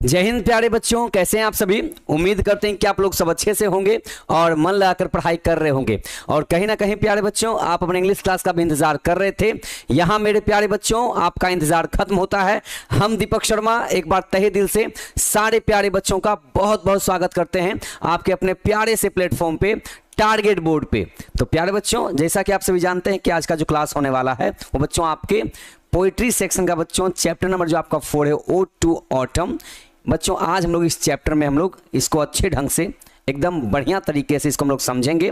जय हिंद प्यारे बच्चों, कैसे हैं आप सभी। उम्मीद करते हैं कि आप लोग सब अच्छे से होंगे और मन लगाकर पढ़ाई कर रहे होंगे। और कहीं ना कहीं प्यारे बच्चों आप अपने इंग्लिश क्लास का भी इंतजार कर रहे थे। यहाँ मेरे प्यारे बच्चों आपका इंतजार खत्म होता है। हम दीपक शर्मा एक बार तहे दिल से सारे प्यारे बच्चों का बहुत बहुत स्वागत करते हैं आपके अपने प्यारे से प्लेटफॉर्म पे, टारगेट बोर्ड पे। तो प्यारे बच्चों, जैसा कि आप सभी जानते हैं कि आज का जो क्लास होने वाला है वो बच्चों आपके पोइट्री सेक्शन का बच्चों चैप्टर नंबर जो आपका 4 है, ओड टू ऑटम। बच्चों आज हम लोग इस चैप्टर में हम लोग इसको अच्छे ढंग से एकदम बढ़िया तरीके से इसको हम लोग समझेंगे।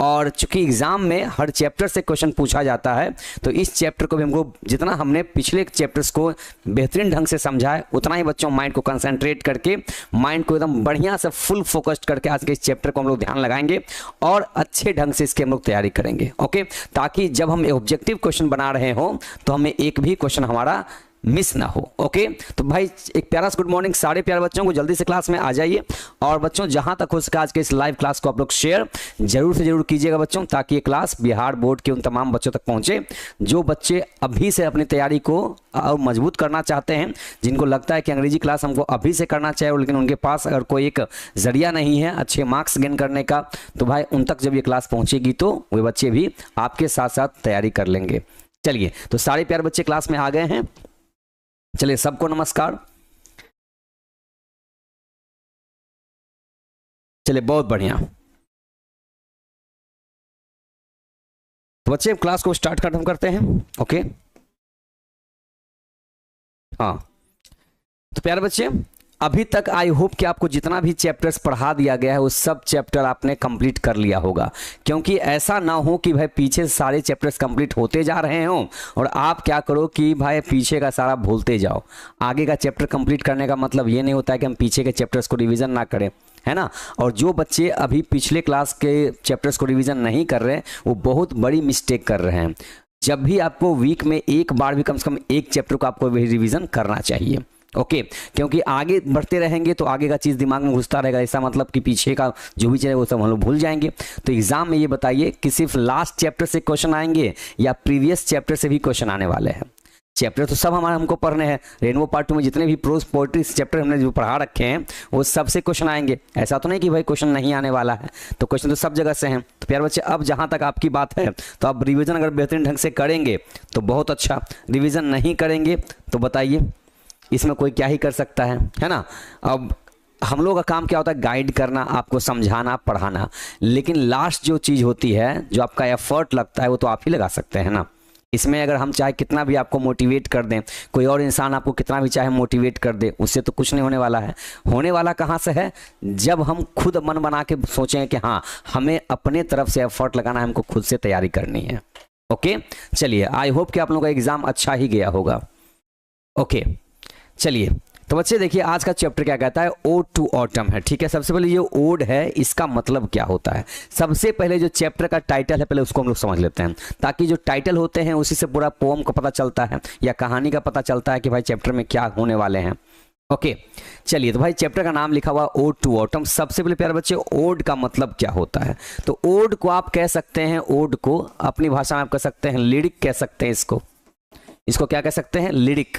और चूंकि एग्जाम में हर चैप्टर से क्वेश्चन पूछा जाता है तो इस चैप्टर को भी हमको जितना हमने पिछले चैप्टर्स को बेहतरीन ढंग से समझा है उतना ही बच्चों माइंड को कंसंट्रेट करके, माइंड को एकदम बढ़िया से फुल फोकस्ड करके आज के इस चैप्टर को हम लोग ध्यान लगाएंगे और अच्छे ढंग से इसकी हम लोग तैयारी करेंगे। ओके, ताकि जब हम ऑब्जेक्टिव क्वेश्चन बना रहे हो तो हमें एक भी क्वेश्चन हमारा मिस ना हो। ओके, तो भाई एक प्यारा सा गुड मॉर्निंग सारे प्यारे बच्चों को, जल्दी से क्लास में आ जाइए। और बच्चों जहां तक हो सके आज के इस लाइव क्लास को आप लोग शेयर जरूर से जरूर कीजिएगा बच्चों, ताकि ये क्लास बिहार बोर्ड के उन तमाम बच्चों तक पहुंचे जो बच्चे अभी से अपनी तैयारी को और मजबूत करना चाहते हैं, जिनको लगता है कि अंग्रेजी क्लास हमको अभी से करना चाहिए लेकिन उनके पास अगर कोई एक जरिया नहीं है अच्छे मार्क्स गेन करने का, तो भाई उन तक जब ये क्लास पहुंचेगी तो वे बच्चे भी आपके साथ साथ तैयारी कर लेंगे। चलिए, तो सारे प्यारे बच्चे क्लास में आ गए हैं। चलिए सबको नमस्कार। चलिए बहुत बढ़िया। तो बच्चे क्लास को स्टार्ट खत्म करते हैं। ओके, हाँ तो प्यारे बच्चे अभी तक आई होप कि आपको जितना भी चैप्टर्स पढ़ा दिया गया है वो सब चैप्टर आपने कंप्लीट कर लिया होगा, क्योंकि ऐसा ना हो कि भाई पीछे से सारे चैप्टर्स कंप्लीट होते जा रहे हों और आप क्या करो कि भाई पीछे का सारा भूलते जाओ। आगे का चैप्टर कंप्लीट करने का मतलब ये नहीं होता है कि हम पीछे के चैप्टर्स को रिवीजन ना करें, है ना। और जो बच्चे अभी पिछले क्लास के चैप्टर्स को रिवीजन नहीं कर रहे हैं वो बहुत बड़ी मिस्टेक कर रहे हैं। जब भी आपको वीक में एक बार भी कम से कम एक चैप्टर को आपको रिवीजन करना चाहिए। ओके, क्योंकि आगे बढ़ते रहेंगे तो आगे का चीज़ दिमाग में घुसता रहेगा, ऐसा मतलब कि पीछे का जो भी चले वो सब हम लोग भूल जाएंगे। तो एग्जाम में ये बताइए कि सिर्फ लास्ट चैप्टर से क्वेश्चन आएंगे या प्रीवियस चैप्टर से भी क्वेश्चन आने वाले हैं। चैप्टर तो सब हमारे हमको पढ़ने हैं, रेनबो पार्ट 2 में जितने भी प्रोज पोएट्री चैप्टर हमने जो पढ़ा रखे हैं वो सब से क्वेश्चन आएंगे। ऐसा तो नहीं कि भाई क्वेश्चन नहीं आने वाला है, तो क्वेश्चन तो सब जगह से हैं। तो प्यारे बच्चे अब जहाँ तक आपकी बात है तो आप रिविजन अगर बेहतरीन ढंग से करेंगे तो बहुत अच्छा, रिविजन नहीं करेंगे तो बताइए इसमें कोई क्या ही कर सकता है ना। अब हम लोग का काम क्या होता है, गाइड करना, आपको समझाना, पढ़ाना, लेकिन लास्ट जो चीज़ होती है जो आपका एफर्ट लगता है वो तो आप ही लगा सकते हैं ना। इसमें अगर हम चाहे कितना भी आपको मोटिवेट कर दें, कोई और इंसान आपको कितना भी चाहे मोटिवेट कर दे, उससे तो कुछ नहीं होने वाला है। होने वाला कहाँ से है, जब हम खुद मन बना के सोचें कि हाँ हमें अपने तरफ से एफर्ट लगाना है, हमको खुद से तैयारी करनी है। ओके, चलिए आई होप कि आप लोगों का एग्जाम अच्छा ही गया होगा। ओके चलिए, तो बच्चे देखिए आज का चैप्टर क्या कहता है, ओड टू ऑटम है। ठीक है, सबसे पहले ये ओड है इसका मतलब क्या होता है। सबसे पहले जो चैप्टर का टाइटल है पहले उसको हम लोग समझ लेते हैं, ताकि जो टाइटल होते हैं उसी से पूरा पोम का पता चलता है या कहानी का पता चलता है कि भाई चैप्टर में क्या होने वाले हैं। ओके चलिए, तो भाई चैप्टर का नाम लिखा हुआ ओड टू ऑटम। सबसे पहले प्यारे बच्चे ओड का मतलब क्या होता है, तो ओड को आप कह सकते हैं, ओड को अपनी भाषा में आप कह सकते हैं लिरिक कह सकते हैं। इसको क्या कह सकते हैं, लिरिक,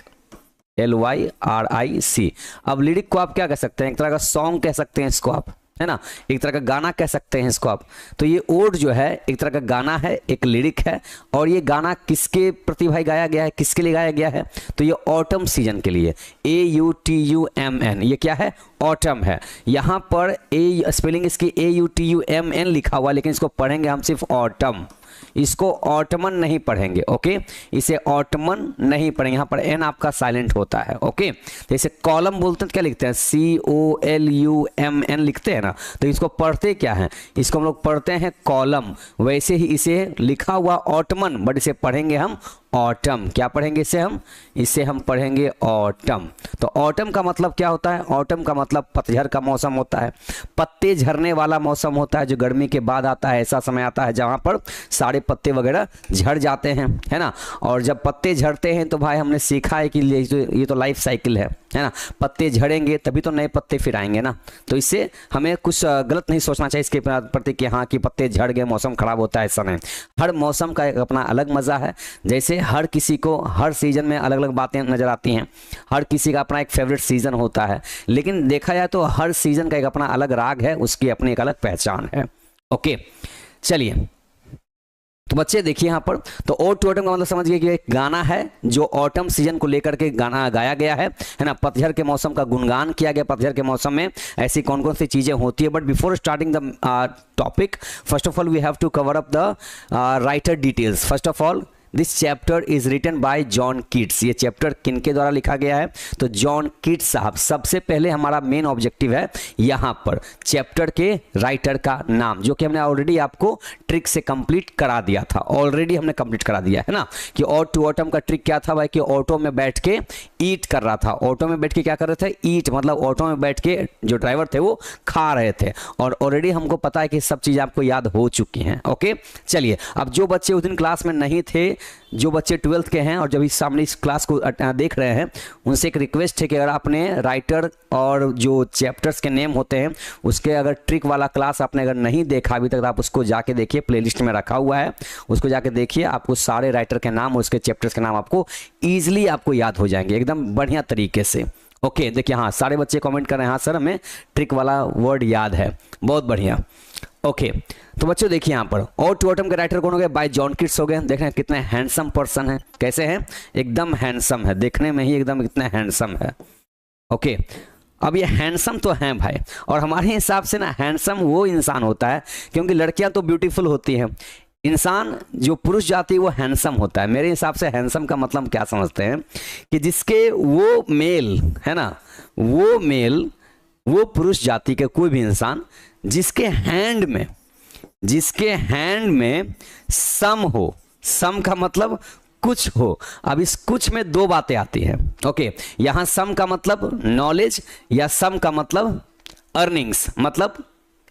LYRIC। अब लिरिक को आप क्या कह सकते हैं, एक तरह का सॉन्ग कह सकते हैं इसको आप, है ना, एक तरह का गाना कह सकते हैं इसको आप। तो ये ओड जो है एक तरह का गाना है, एक लिरिक है। और ये गाना किसके प्रति भाई गाया गया है, किसके लिए गाया गया है, तो ये ऑटम सीजन के लिए, AUTUMN, ये क्या है, ऑटम है। यहाँ पर स्पेलिंग इसकी AUTUMN लिखा हुआ, लेकिन इसको पढ़ेंगे हम सिर्फ ऑटम, इसको ऑटमन नहीं पढ़ेंगे। ओके, इसे ऑटमन नहीं पढ़ेंगे, यहाँ पर एन आपका साइलेंट होता है। ओके, जैसे कॉलम बोलते हैं तो क्या लिखते हैं, COLUMN लिखते हैं ना, तो इसको पढ़ते क्या है, इसको हम लोग पढ़ते हैं कॉलम। वैसे ही इसे लिखा हुआ ऑटमन, बट इसे पढ़ेंगे हम ऑटम। क्या पढ़ेंगे इसे हम पढ़ेंगे ऑटम। तो ऑटम का मतलब क्या होता है, ऑटम का मतलब पतझड़ का मौसम होता है, पत्ते झड़ने वाला मौसम होता है, जो गर्मी के बाद आता है। ऐसा समय आता है जहाँ पर सारे पत्ते वगैरह झड़ जाते हैं, है ना। और जब पत्ते झड़ते हैं तो भाई हमने सीखा है कि ये तो लाइफ साइकिल है, है ना। पत्ते झड़ेंगे तभी तो नए पत्ते फिर आएंगे ना। तो इससे हमें कुछ गलत नहीं सोचना चाहिए इसके प्रति कि हाँ कि पत्ते झड़ गए मौसम खराब होता है, ऐसा नहीं। हर मौसम का एक अपना अलग मज़ा है। जैसे हर किसी को हर सीज़न में अलग अलग बातें नज़र आती हैं, हर किसी का अपना एक फेवरेट सीज़न होता है, लेकिन देखा जाए तो हर सीज़न का एक अपना अलग राग है, उसकी अपनी एक अलग पहचान है। ओके चलिए, तो बच्चे देखिए यहाँ पर, तो ओड टू ऑटम का मतलब समझ गए कि एक गाना है जो ऑटम सीजन को लेकर के गाना गाया गया है ना। पतझड़ के मौसम का गुणगान किया गया। पतझड़ के मौसम में ऐसी कौन कौन सी चीज़ें होती है। But before starting the topic, first of all we have to cover up the writer details. First of all this chapter is written by John Keats. ये चैप्टर किनके द्वारा लिखा गया है, तो जॉन कीट्स साहब। सबसे पहले हमारा मेन ऑब्जेक्टिव है यहाँ पर चैप्टर के राइटर का नाम, जो कि हमने ऑलरेडी आपको ट्रिक से कंप्लीट करा दिया था। ऑलरेडी हमने कंप्लीट करा दिया है ना कि ऑड टू ऑटम का ट्रिक क्या था भाई, कि ऑटो में बैठ के ईट कर रहा था। ऑटो में बैठ के क्या कर रहे थे, ईट, मतलब ऑटो में बैठ के जो ड्राइवर थे वो खा रहे थे। और ऑलरेडी हमको पता है कि सब चीज़ें आपको याद हो चुकी हैं। ओके चलिए, अब जो बच्चे उस दिन क्लास में नहीं थे, जो बच्चे 12th के हैं और जब इस सामने इस क्लास को देख रहे हैं, उनसे एक रिक्वेस्ट है कि अगर आपने राइटर और जो चैप्टर्स के नेम होते हैं उसके अगर ट्रिक वाला क्लास आपने अगर नहीं देखा अभी तक, तो आप उसको जाके देखिए, प्लेलिस्ट में रखा हुआ है, उसको जाके देखिए। आपको सारे राइटर के नाम और उसके चैप्टर्स के नाम आपको ईजिली आपको याद हो जाएंगे एकदम बढ़िया तरीके से। ओके देखिए, हाँ सारे बच्चे कमेंट कर रहे हैं हाँ सर हमें ट्रिक वाला वर्ड याद है, बहुत बढ़िया। ओके तो बच्चों देखिए यहाँ पर ऑड टू ऑटम के राइटर कौन हो गए, बाय जॉन कीट्स हो गए। देख रहे हैं कितने हैंडसम पर्सन है, कैसे हैं, एकदम हैंडसम है, देखने में ही एकदम इतने हैंडसम है। ओके अब ये हैंडसम तो हैं भाई, और हमारे हिसाब से ना हैंडसम वो इंसान होता है, क्योंकि लड़कियां तो ब्यूटीफुल होती हैं, इंसान जो पुरुष जाति है वो हैंडसम होता है। मेरे हिसाब से हैंडसम का मतलब क्या समझते हैं कि जिसके वो मेल है ना, वो मेल, वो पुरुष जाति के कोई भी इंसान जिसके हैंड में सम हो, सम का मतलब कुछ हो। अब इस कुछ में दो बातें आती हैं। ओके यहां सम का मतलब नॉलेज या सम का मतलब अर्निंग्स, मतलब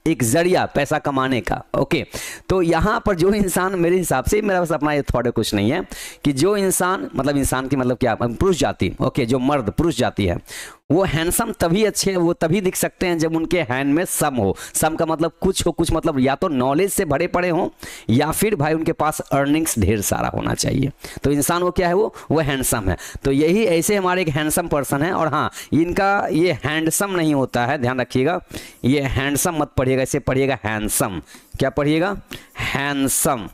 एक जरिया पैसा कमाने का। ओके तो यहां पर जो इंसान, मेरे हिसाब से, मेरा बस अपना ये थॉट है, कुछ नहीं है, कि जो इंसान, मतलब इंसान की मतलब क्या, पुरुष जाति, ओके जो मर्द पुरुष जाति है वो हैंडसम तभी अच्छे, वो तभी दिख सकते हैं जब उनके हैंड में सम हो। सम का मतलब कुछ हो, कुछ मतलब या तो नॉलेज से भरे पड़े हों या फिर भाई उनके पास अर्निंग्स ढेर सारा होना चाहिए। तो इंसान वो क्या है, वो हैंडसम है। तो यही ऐसे हमारे एक हैंडसम पर्सन है। और हाँ इनका ये हैंडसम नहीं होता है, ध्यान रखिएगा, ये हैंडसम मत पढ़िएगा, इसे पढ़िएगा हैंडसम। क्या पढ़िएगा, हैंडसम।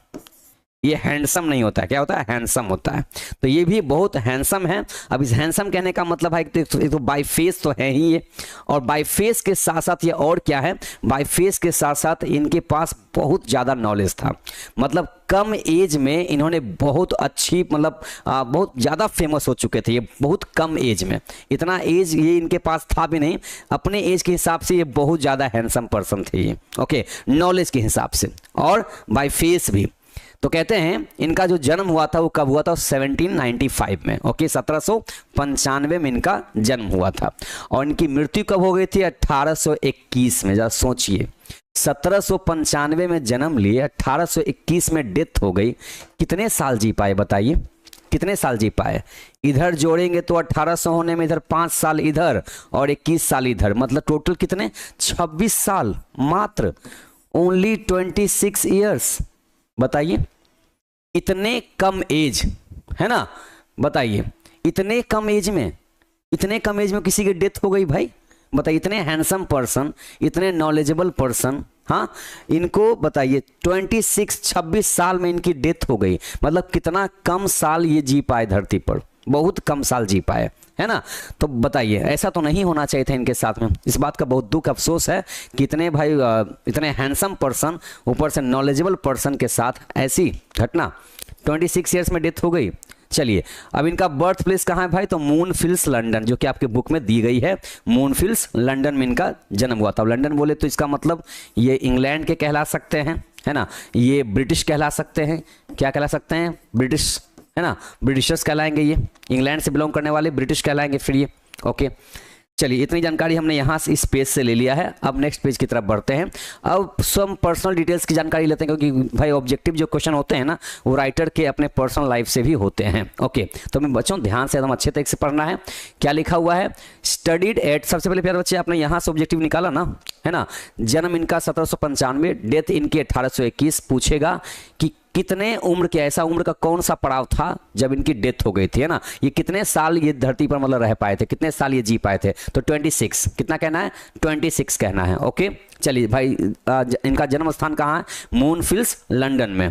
ये हैंडसम नहीं होता है, क्या होता है, हैंडसम होता है। तो ये भी बहुत हैंडसम है। अब इस हैंडसम कहने का मतलब है कि तो बाय फेस तो है ही ये, और बाय फेस के साथ साथ ये और क्या है, बाय फेस के साथ साथ इनके पास बहुत ज़्यादा नॉलेज था। मतलब कम एज में इन्होंने बहुत अच्छी, मतलब बहुत ज़्यादा फेमस हो चुके थे ये बहुत कम एज में। इतना एज ये इनके पास था भी नहीं, अपने एज के हिसाब से ये बहुत ज़्यादा हैंडसम पर्सन थे ये। ओके नॉलेज के हिसाब से और बाय फेस भी। तो कहते हैं इनका जो जन्म हुआ था वो कब हुआ था, 1795 में। ओके 1795 में इनका जन्म हुआ था। और इनकी मृत्यु कब हो गई थी, 1821 में। जरा सोचिए 1795 में जन्म लिए, 1821 में डेथ हो गई। कितने साल जी पाए बताइए, कितने साल जी पाए। इधर जोड़ेंगे तो 1800 होने में इधर 5 साल इधर और 21 साल इधर, मतलब टोटल कितने, 26 साल मात्र, ओनली 26 ईयर्स। बताइए इतने कम एज है ना, बताइए इतने कम एज में, इतने कम एज में किसी की डेथ हो गई भाई। बताइए इतने हैंडसम पर्सन, इतने नॉलेजेबल पर्सन, हाँ इनको बताइए 26 साल में इनकी डेथ हो गई। मतलब कितना कम साल ये जी पाए धरती पर, बहुत कम साल जी पाए, है ना। तो बताइए ऐसा तो नहीं होना चाहिए था इनके साथ में। इस बात का बहुत दुख अफसोस है कि इतने भाई इतने हैंडसम पर्सन, ऊपर से नॉलेजेबल पर्सन के साथ ऐसी घटना, 26 ईयर्स में डेथ हो गई। चलिए अब इनका बर्थ प्लेस कहाँ है भाई, तो मूनफिल्स लंदन, जो कि आपके बुक में दी गई है। मूनफिल्स लंदन में इनका जन्म हुआ था। लंदन बोले तो इसका मतलब ये इंग्लैंड के कहला सकते हैं, है ना, ये ब्रिटिश कहला सकते हैं। क्या कहला सकते हैं, ब्रिटिश, है ना, ब्रिटिशर्स कहलाएंगे ये, इंग्लैंड से बिलोंग करने वाले ब्रिटिश कहलाएंगे फिर ये। ओके चलिए इतनी जानकारी हमने यहाँ से इस पेज से ले लिया है। अब नेक्स्ट पेज की तरफ बढ़ते हैं। अब सब पर्सनल डिटेल्स की जानकारी लेते हैं, क्योंकि भाई ऑब्जेक्टिव जो क्वेश्चन होते हैं ना वो राइटर के अपने पर्सनल लाइफ से भी होते हैं। ओके, तो मैं बच्चों ध्यान से एकदम अच्छे तरीके से पढ़ना है। क्या लिखा हुआ है, स्टडीड एट, सबसे पहले प्यारे बच्चे आपने यहाँ से ऑब्जेक्टिव निकाला ना, है ना। जन्म इनका 1795, डेथ इनकी 1821। पूछेगा कि कितने उम्र के, ऐसा उम्र का कौन सा पड़ाव था जब इनकी डेथ हो गई थी, है ना। ये कितने साल ये धरती पर मतलब रह पाए थे, कितने साल ये जी पाए थे, तो 26। कितना कहना है, 26 कहना है। ओके, चलिए भाई इनका जन्म स्थान कहाँ है, मूनफिल्स लंदन में।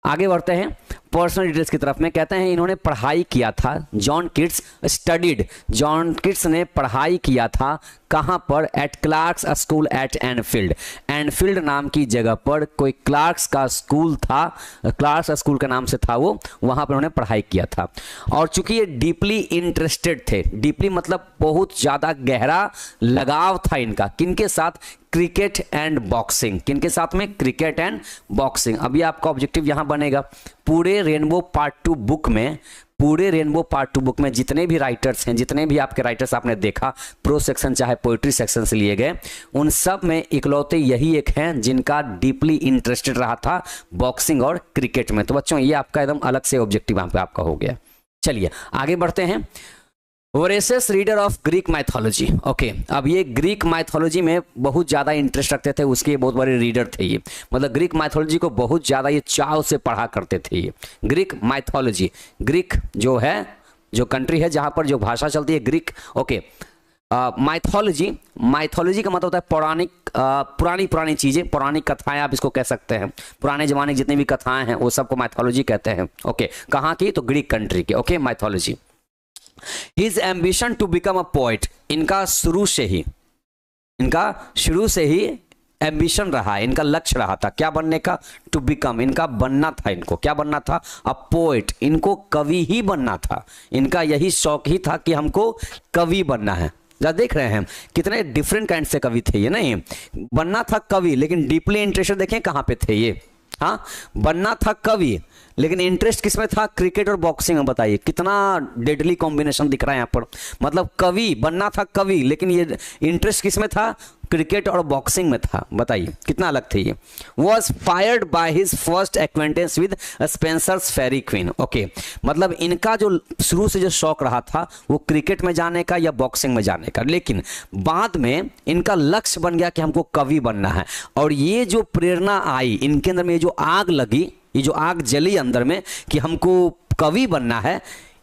आगे बढ़ते हैं पर्सनल डिटेल्स की तरफ में। कहते हैं इन्होंने पढ़ाई किया था, John Keats studied, John Keats ने पढ़ाई किया था कहाँ पर, at Clarke's school at Enfield, Enfield नाम की जगह पर कोई क्लार्क्स का स्कूल था, क्लार्क्स स्कूल के नाम से था वो, वहाँ पर उन्होंने पढ़ाई किया था। और चूंकि ये डीपली इंटरेस्टेड थे, डीपली मतलब बहुत ज़्यादा गहरा लगाव था इनका, किनके साथ, क्रिकेट एंड बॉक्सिंग, किनके साथ में, क्रिकेट एंड बॉक्सिंग। अभी आपका ऑब्जेक्टिव यहाँ बनेगा, पूरे रेनबो पार्ट 2 बुक में, पूरे रेनबो पार्ट 2 बुक में जितने भी राइटर्स हैं, जितने भी आपके राइटर्स आपने देखा, प्रो सेक्शन चाहे पोइट्री सेक्शन से लिए गए, उन सब में इकलौते यही एक हैं जिनका डीपली इंटरेस्टेड रहा था बॉक्सिंग और क्रिकेट में। तो बच्चों ये आपका एकदम अलग से ऑब्जेक्टिव यहाँ पे आपका हो गया। चलिए आगे बढ़ते हैं। Voracious reader of Greek mythology. Okay, अब ये ग्रीक माइथोलॉजी में बहुत ज़्यादा इंटरेस्ट रखते थे, उसके बहुत बड़े रीडर थे ये, मतलब ग्रीक माइथोलॉजी को बहुत ज़्यादा ये चाव से पढ़ा करते थे ये। ग्रीक माइथोलॉजी, ग्रीक जो है, जो कंट्री है जहाँ पर जो भाषा चलती है ग्रीक। ओके, माइथोलॉजी, माइथोलॉजी का मतलब होता है पौराणिक, पुरानी चीज़ें, पौराणिक कथाएं आप इसको कह सकते हैं। पुराने जमाने की जितनी भी कथाएं हैं वो सबको माइथोलॉजी कहते हैं। ओके, कहाँ की, तो ग्रीक कंट्री की। Okay, mythology. His ambition to become a poet, इनका शुरू से ही एम्बिशन रहा, इनका लक्ष्य रहा था क्या बनने का, टू बिकम, इनका बनना था, इनको क्या बनना था, अ पोएट, इनको कवि ही बनना था। इनका यही शौक ही था कि हमको कवि बनना है। देख रहे हैं कितने डिफरेंट काइंड से कवि थे ये, नहीं बनना था कवि, लेकिन डीपली इंटरेस्टेड देखें कहाँ पे थे ये। हाँ, बनना था कवि लेकिन इंटरेस्ट किसमें था, क्रिकेट और बॉक्सिंग में। बताइए कितना डेडली कॉम्बिनेशन दिख रहा है यहाँ पर। मतलब कवि बनना था कवि, लेकिन ये इंटरेस्ट किसमें था, क्रिकेट और बॉक्सिंग में था। बताइए कितना अलग थे ये। Was fired by his first acquaintance with Spenser's Faerie Queene. Okay, मतलब इनका जो शुरू से जो शौक रहा था वो क्रिकेट में जाने का या बॉक्सिंग में जाने का, लेकिन बाद में इनका लक्ष्य बन गया कि हमको कवि बनना है। और ये जो प्रेरणा आई इनके अंदर में, ये जो आग लगी, ये जो आग जली अंदर में कि हमको कवि बनना है,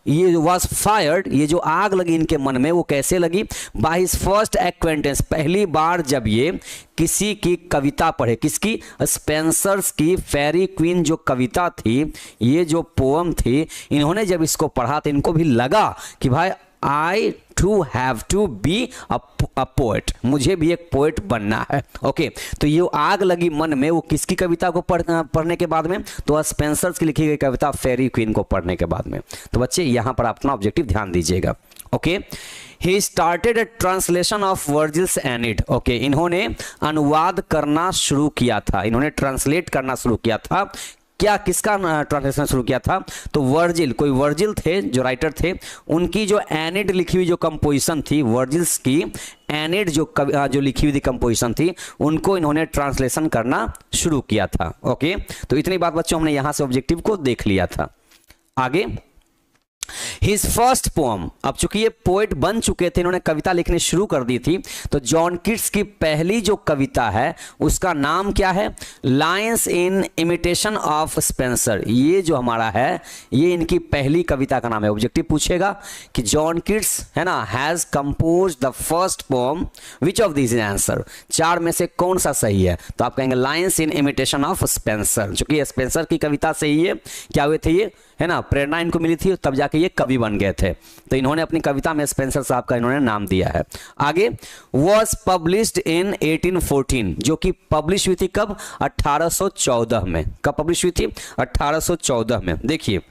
ये वॉज फायर्ड, ये जो आग लगी इनके मन में वो कैसे लगी, बाय हिज फर्स्ट एक्वेंटेंस, पहली बार जब ये किसी की कविता पढ़े, किसकी, स्पेंसर्स की फेरी क्वीन जो कविता थी, ये जो पोएम थी, इन्होंने जब इसको पढ़ा तो इनको भी लगा कि भाई I to have to be a poet, मुझे भी एक पोएट बनना है। ओके, तो ये आग लगी मन में वो किसकी कविता को पढ़ने के बाद में, तो स्पेंसर्स की लिखी गई कविता फेरी क्वीन को पढ़ने के बाद में। तो बच्चे यहाँ पर अपना ऑब्जेक्टिव ध्यान दीजिएगा। Okay, he started A translation of वर्जिल्स Enid. Okay, इन्होंने अनुवाद करना शुरू किया था, इन्होंने ट्रांसलेट करना शुरू किया था। क्या, किसका ट्रांसलेशन शुरू किया था, तो वर्जिल, कोई वर्जिल थे जो राइटर थे, उनकी जो एनिड लिखी हुई जो कंपोजिशन थी, वर्जिल्स की एनिड जो लिखी हुई थी कंपोजिशन थी, उनको इन्होंने ट्रांसलेशन करना शुरू किया था। ओके, तो इतनी बात बच्चों हमने यहां से ऑब्जेक्टिव को देख लिया था। आगे हिज फर्स्ट पोम, अब चूंकि ये पोएट बन चुके थे, इन्होंने कविता लिखनी शुरू कर दी थी, तो जॉन किट्स की पहली जो कविता है उसका नाम क्या है, lines in imitation of Spencer. ये जो हमारा है ये इनकी पहली कविता का नाम है। ऑब्जेक्टिव पूछेगा कि जॉन किट्स है ना has compose the first poem, which of this is answer, चार में से कौन सा सही है, तो आप कहेंगे lines in imitation of Spencer. चूंकि स्पेंसर की कविता से ही ये क्या हुए थे, ये है ना प्रेरणा इनको मिली थी, तब जाके ये कवि बन गए थे। तो इन्होंने अपनी कविता में स्पेंसर साहब का इन्होंने नाम दिया है। आगे वॉज पब्लिश्ड इन 1814, जो कि पब्लिश हुई थी कब, 1814 में। कब पब्लिश हुई थी, 1814 में। देखिए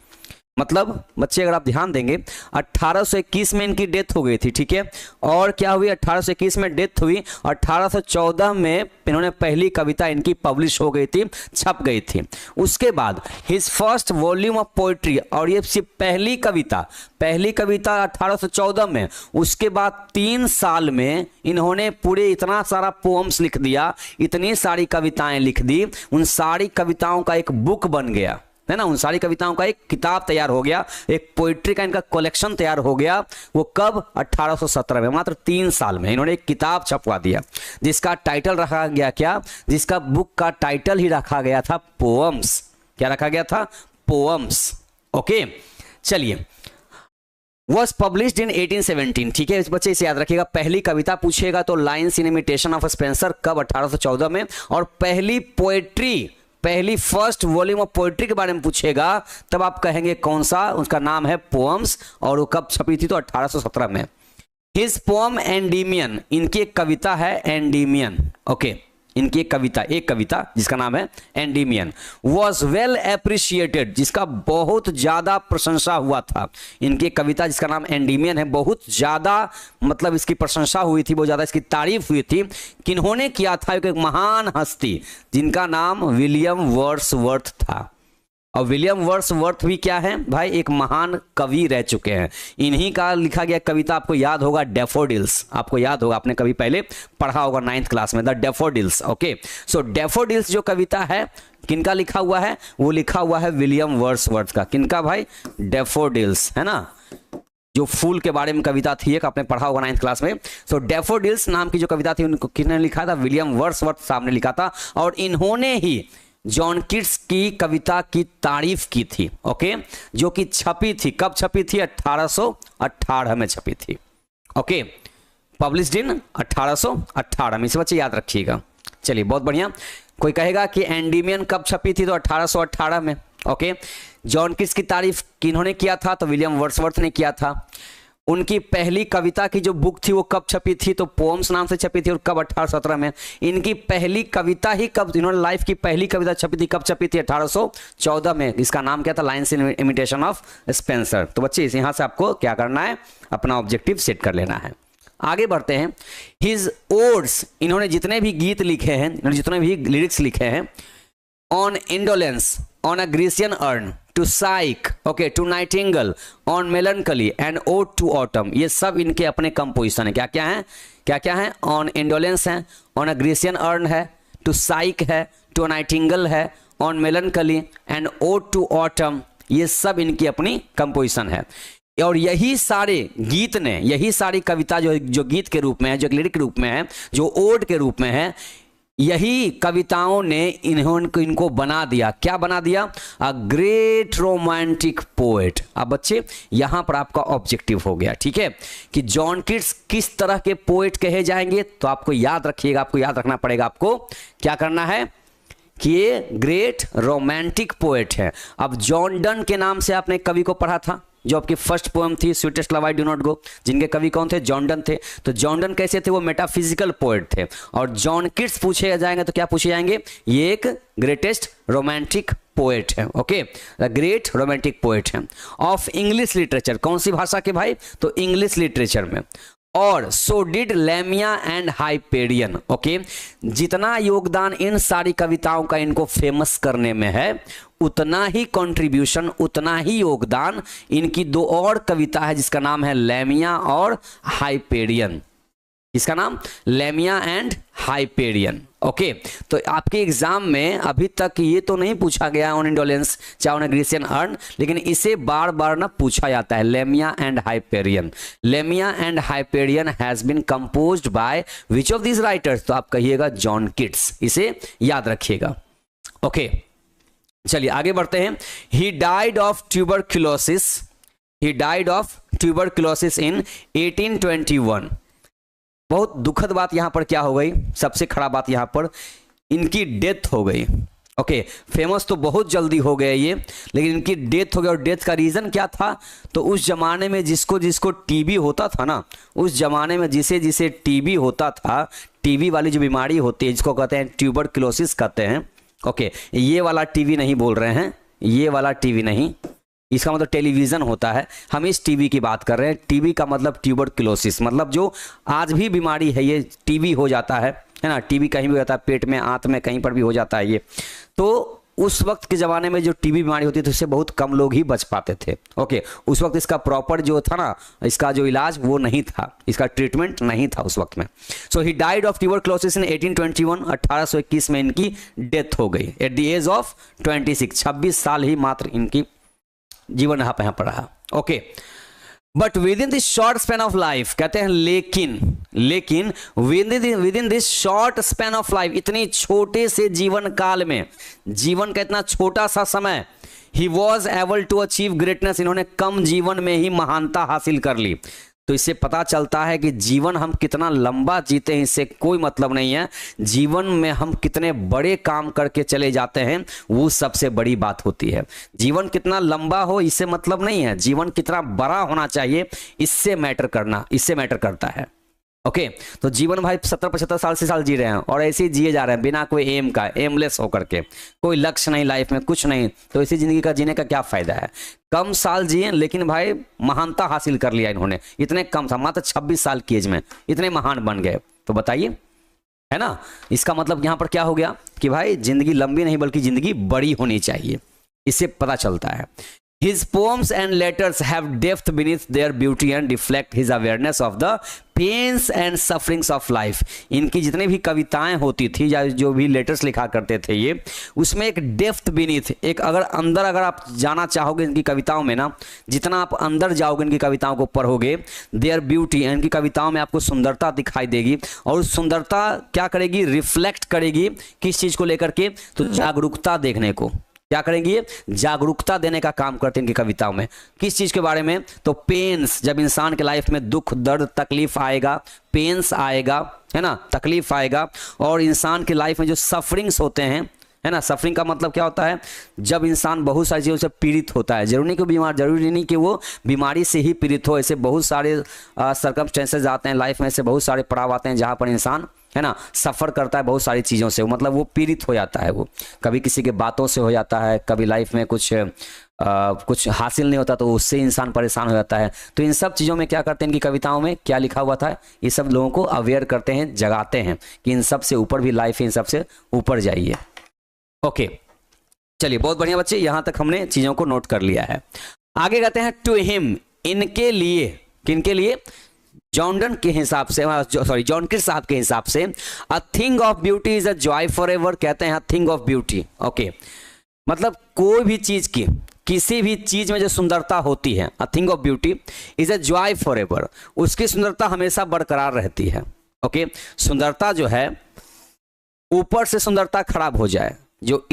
मतलब बच्चे अगर आप ध्यान देंगे 1821 में इनकी डेथ हो गई थी, ठीक है। और क्या हुई, 1821 में डेथ हुई, 1814 में इन्होंने पहली कविता इनकी पब्लिश हो गई थी, छप गई थी। उसके बाद his first volume of poetry, और ये सिर्फ पहली कविता 1814 में, उसके बाद 3 साल में इन्होंने पूरे इतना सारा पोम्स लिख दिया, इतनी सारी कविताएं लिख दी, उन सारी कविताओं का एक बुक बन गया, है ना, उन सारी कविताओं का एक किताब तैयार हो गया, एक पोइट्री का इनका कलेक्शन तैयार हो गया। वो कब, 1817 में, मात्र 3 साल में इन्होंने एक किताब छपवा दिया, जिसका टाइटल रखा गया क्या, जिसका बुक का टाइटल ही रखा गया था पोअम्स। क्या रखा गया था, पोअम्स। ओके, चलिए, वॉज पब्लिश्ड इन 1817, ठीक है। इस बच्चे इसे याद रखिएगा, पहली कविता पूछेगा तो lines in imitation of Spencer, कब, 1814 में। और पहली फर्स्ट वॉल्यूम ऑफ पोएट्री के बारे में पूछेगा तब आप कहेंगे कौन सा, उसका नाम है पोअम्स, और वो कब छपी थी, तो 1817 में। हिज पोअम एंडीमियन, इनकी एक कविता है एंडीमियन, ओके, इनकी एक कविता जिसका नाम है एंडीमियन, वॉज वेल एप्रिशिएटेड, जिसका बहुत ज्यादा प्रशंसा हुआ था। इनकी एक कविता जिसका नाम एंडीमियन है, बहुत ज्यादा मतलब इसकी प्रशंसा हुई थी, बहुत ज्यादा इसकी तारीफ हुई थी। किन्होंने किया था, एक महान हस्ती जिनका नाम विलियम वर्ड्सवर्थ था। और विलियम वर्ड्सवर्थ भी क्या है भाई, एक महान कवि रह चुके हैं। इन्हीं का लिखा गया कविता आपको याद होगा, डैफोडिल्स, आपको याद होगा, आपने कभी पहले पढ़ा होगा 9th क्लास में, the daffodils. Okay, so daffodils जो कविता है किनका लिखा हुआ है, वो लिखा हुआ है विलियम वर्ड्सवर्थ का। किनका भाई, डैफोडिल्स, है ना, जो फूल के बारे में कविता थी, एक आपने पढ़ा होगा 9th क्लास में। सो डैफोडिल्स नाम की जो कविता थी उनको किसने लिखा था, विलियम वर्ड्सवर्थ साहब ने लिखा था। और इन्होंने ही जॉन किट्स की कविता की तारीफ की थी, ओके, जो कि छपी थी, कब छपी थी, 1818 में छपी थी। ओके, पब्लिश्ड इन 1818 में, इसे बच्चे याद रखिएगा। चलिए, बहुत बढ़िया। कोई कहेगा कि एंडीमियन कब छपी थी, तो 1818 में। ओके, जॉन किट्स की तारीफ किन्होंने किया था, तो विलियम वर्ड्सवर्थ ने किया था। उनकी पहली कविता की जो बुक थी वो कब छपी थी, तो पोम्स नाम से छपी थी, और कब, 1817 में। इनकी पहली कविता ही कब, इन्होंने लाइफ की पहली कविता छपी थी, कब छपी थी, 1814 में। इसका नाम क्या था, lines in imitation of Spencer. तो बच्चे यहां से आपको क्या करना है, अपना ऑब्जेक्टिव सेट कर लेना है। आगे बढ़ते हैं। हिज ओड्स, इन्होंने जितने भी गीत लिखे हैं, इन्होंने जितने भी लिरिक्स लिखे हैं, on indolence, on a Grecian urn, to Psyche, okay, to nightingale, on melancholy and ode to autumn, ये सब इनके अपने कंपोजिशन है। क्या क्या है, ऑन इंडोलेंस है, ऑन अ ग्रीसियन अर्न है, टू साइक है, टू नाइटिंगल है, on melancholy and ode to autumn, ये सब इनकी अपनी कंपोजिशन है। और यही सारे गीत ने, यही सारी कविता जो गीत के रूप में है, जो लिरिक के रूप में है, जो ओड के रूप में है, यही कविताओं ने इनको बना दिया। क्या बना दिया, अ ग्रेट रोमांटिक पोएट। अब बच्चे यहां पर आपका ऑब्जेक्टिव हो गया, ठीक है, कि जॉन किट्स किस तरह के पोएट कहे जाएंगे, तो आपको याद रखिएगा, आपको याद रखना पड़ेगा, आपको क्या करना है कि ये ग्रेट रोमांटिक पोएट है। अब जॉन डन के नाम से आपने कवि को पढ़ा था, जो आपकी फर्स्ट पोएम थी sweetest love I do not go, जिनके कवि कौन थे, जॉन डन थे। तो जॉन डन कैसे थे, वो मेटाफिजिकल पोएट थे। और जॉन किट्स पूछे जाएंगे तो क्या पूछे जाएंगे, ये एक ग्रेटेस्ट रोमांटिक पोएट है। Okay, the great romantic poet है ऑफ इंग्लिश लिटरेचर। कौन सी भाषा के भाई, तो इंग्लिश लिटरेचर में। और so did Lamia and Hyperion. Okay, जितना योगदान इन सारी कविताओं का इनको फेमस करने में है, उतना ही कंट्रीब्यूशन, उतना ही योगदान इनकी 2 और कविता है, जिसका नाम है लेमिया और हाइपेरियन। इसका नाम लेमिया एंड हाइपेरियन। ओके, तो आपके एग्जाम में अभी तक ये तो नहीं पूछा गया ऑन इंडोलेंस चाहे ऑन ग्रीसियन अर्न, लेकिन इसे बार बार ना पूछा जाता है, Lamia and Hyperion. Lamia and Hyperion has been composed by which of this writers, तो आप कहिएगा जॉन किट्स, इसे याद रखिएगा। ओके, चलिए आगे बढ़ते हैं। He died of tuberculosis, he died of tuberculosis in 1821। बहुत दुखद बात यहां पर क्या हो गई, सबसे खराब बात यहां पर इनकी डेथ हो गई। ओके, फेमस तो बहुत जल्दी हो गए ये, लेकिन इनकी डेथ हो गई। और डेथ का रीजन क्या था, तो उस जमाने में जिसको जिसको टीबी होता था ना, उस जमाने में जिसे जिसे टीबी होता था, टीबी वाली जो बीमारी होती है जिसको कहते हैं ट्यूबरक्यूलोसिस कहते हैं। ओके, ये वाला टीबी नहीं बोल रहे हैं, ये वाला टीबी नहीं, इसका मतलब टेलीविजन होता है, हम इस टीबी की बात कर रहे हैं। टीबी का मतलब ट्यूबरक्लोसिस, मतलब जो आज भी बीमारी है, ये टीबी हो जाता है ना। टीबी कहीं भी होता है, पेट में, आंत में, कहीं पर भी हो जाता है ये। तो उस वक्त के ज़माने में जो टीबी बीमारी होती थी उससे बहुत कम लोग ही बच पाते थे। ओके, उस वक्त इसका प्रॉपर जो था ना, इसका जो इलाज वो नहीं था, इसका ट्रीटमेंट नहीं था उस वक्त में। सो ही डाइड ऑफ ट्यूबरक्लोसिस इन 1821, 1821 में इनकी डेथ हो गई एट द एज ऑफ 26। 26 साल ही मात्र इनकी जीवन यहाँ पे रहा। Okay, but with in this short span of life, कहते हैं लेकिन with in this short span of life, इतनी छोटे से जीवन काल में, जीवन का इतना छोटा सा समय, he was able to achieve greatness, इन्होंने कम जीवन में ही महानता हासिल कर ली। तो इससे पता चलता है कि जीवन हम कितना लंबा जीते हैं इससे कोई मतलब नहीं है, जीवन में हम कितने बड़े काम करके चले जाते हैं वो सबसे बड़ी बात होती है। जीवन कितना लंबा हो इससे मतलब नहीं है, जीवन कितना बड़ा होना चाहिए इससे मैटर करता है। ओके, तो जीवन भाई 70-75 साल से साल जी रहे हैं और ऐसे ही जिए जा रहे हैं बिना कोई एम का, एमलेस होकर के, कोई लक्ष्य नहीं लाइफ में, कुछ नहीं। तो इसी जिंदगी का जीने का क्या फायदा है? कम साल जिए लेकिन भाई महानता हासिल कर लिया इन्होंने, इतने कम था, मात्र 26 साल की एज में इतने महान बन गए। तो बताइए, है ना, इसका मतलब यहाँ पर क्या हो गया कि भाई जिंदगी लंबी नहीं बल्कि जिंदगी बड़ी होनी चाहिए, इससे पता चलता है। His poems and letters have depth beneath their beauty and reflect his awareness of the pains and sufferings of life. इनकी जितनी भी कविताएं होती थी या जो भी लेटर्स लिखा करते थे ये, उसमें एक डेप्थ बीनीथ, एक अगर आप जाना चाहोगे इनकी कविताओं में ना, जितना आप अंदर जाओगे इनकी कविताओं को पढ़ोगे, देयर ब्यूटी, इनकी कविताओं में आपको सुंदरता दिखाई देगी। और सुंदरता क्या करेगी? रिफ्लेक्ट करेगी किस चीज़ को लेकर के? तो जागरूकता देखने को। क्या करेंगी? ये जागरूकता देने का काम करते हैं इनकी कविताओं में। किस चीज के बारे में? तो पेन्स, जब इंसान के लाइफ में दुख, दर्द, तकलीफ आएगा, पेन्स आएगा, है ना, तकलीफ आएगा, और इंसान के लाइफ में जो सफरिंग्स होते हैं, है ना, सफरिंग का मतलब क्या होता है? जब इंसान बहुत सारी चीज़ों से पीड़ित होता है, जरूरी नहीं कि वो बीमारी से ही पीड़ित हो, ऐसे बहुत सारे सर्कमस्टेंसेस आते हैं लाइफ में, ऐसे बहुत सारे पड़ाव आते हैं जहाँ पर इंसान, है ना, सफ़र करता है बहुत सारी चीज़ों से, मतलब वो पीड़ित हो जाता है। वो कभी किसी के बातों से हो जाता है, कभी लाइफ में कुछ हासिल नहीं होता तो उससे इंसान परेशान हो जाता है। तो इन सब चीज़ों में क्या करते हैं, इनकी कविताओं में क्या लिखा हुआ था, ये सब लोगों को अवेयर करते हैं, जगाते हैं कि इन सब से ऊपर भी लाइफ है, इन सब से ऊपर जाइए। ओके, चलिए, बहुत बढ़िया बच्चे, यहाँ तक हमने चीज़ों को नोट कर लिया है। आगे कहते हैं टू हिम, इनके लिए, किनके लिए? जॉन के हिसाब से, जॉन किट्स साहब के हिसाब से, a thing of beauty is a joy for ever, कहते हैं थिंग ऑफ ब्यूटी। ओके, मतलब कोई भी चीज की, किसी भी चीज में जो सुंदरता होती है, a thing of beauty is a joy for ever, उसकी सुंदरता हमेशा बरकरार रहती है। ओके, सुंदरता जो है, ऊपर से सुंदरता खराब हो जाए, जो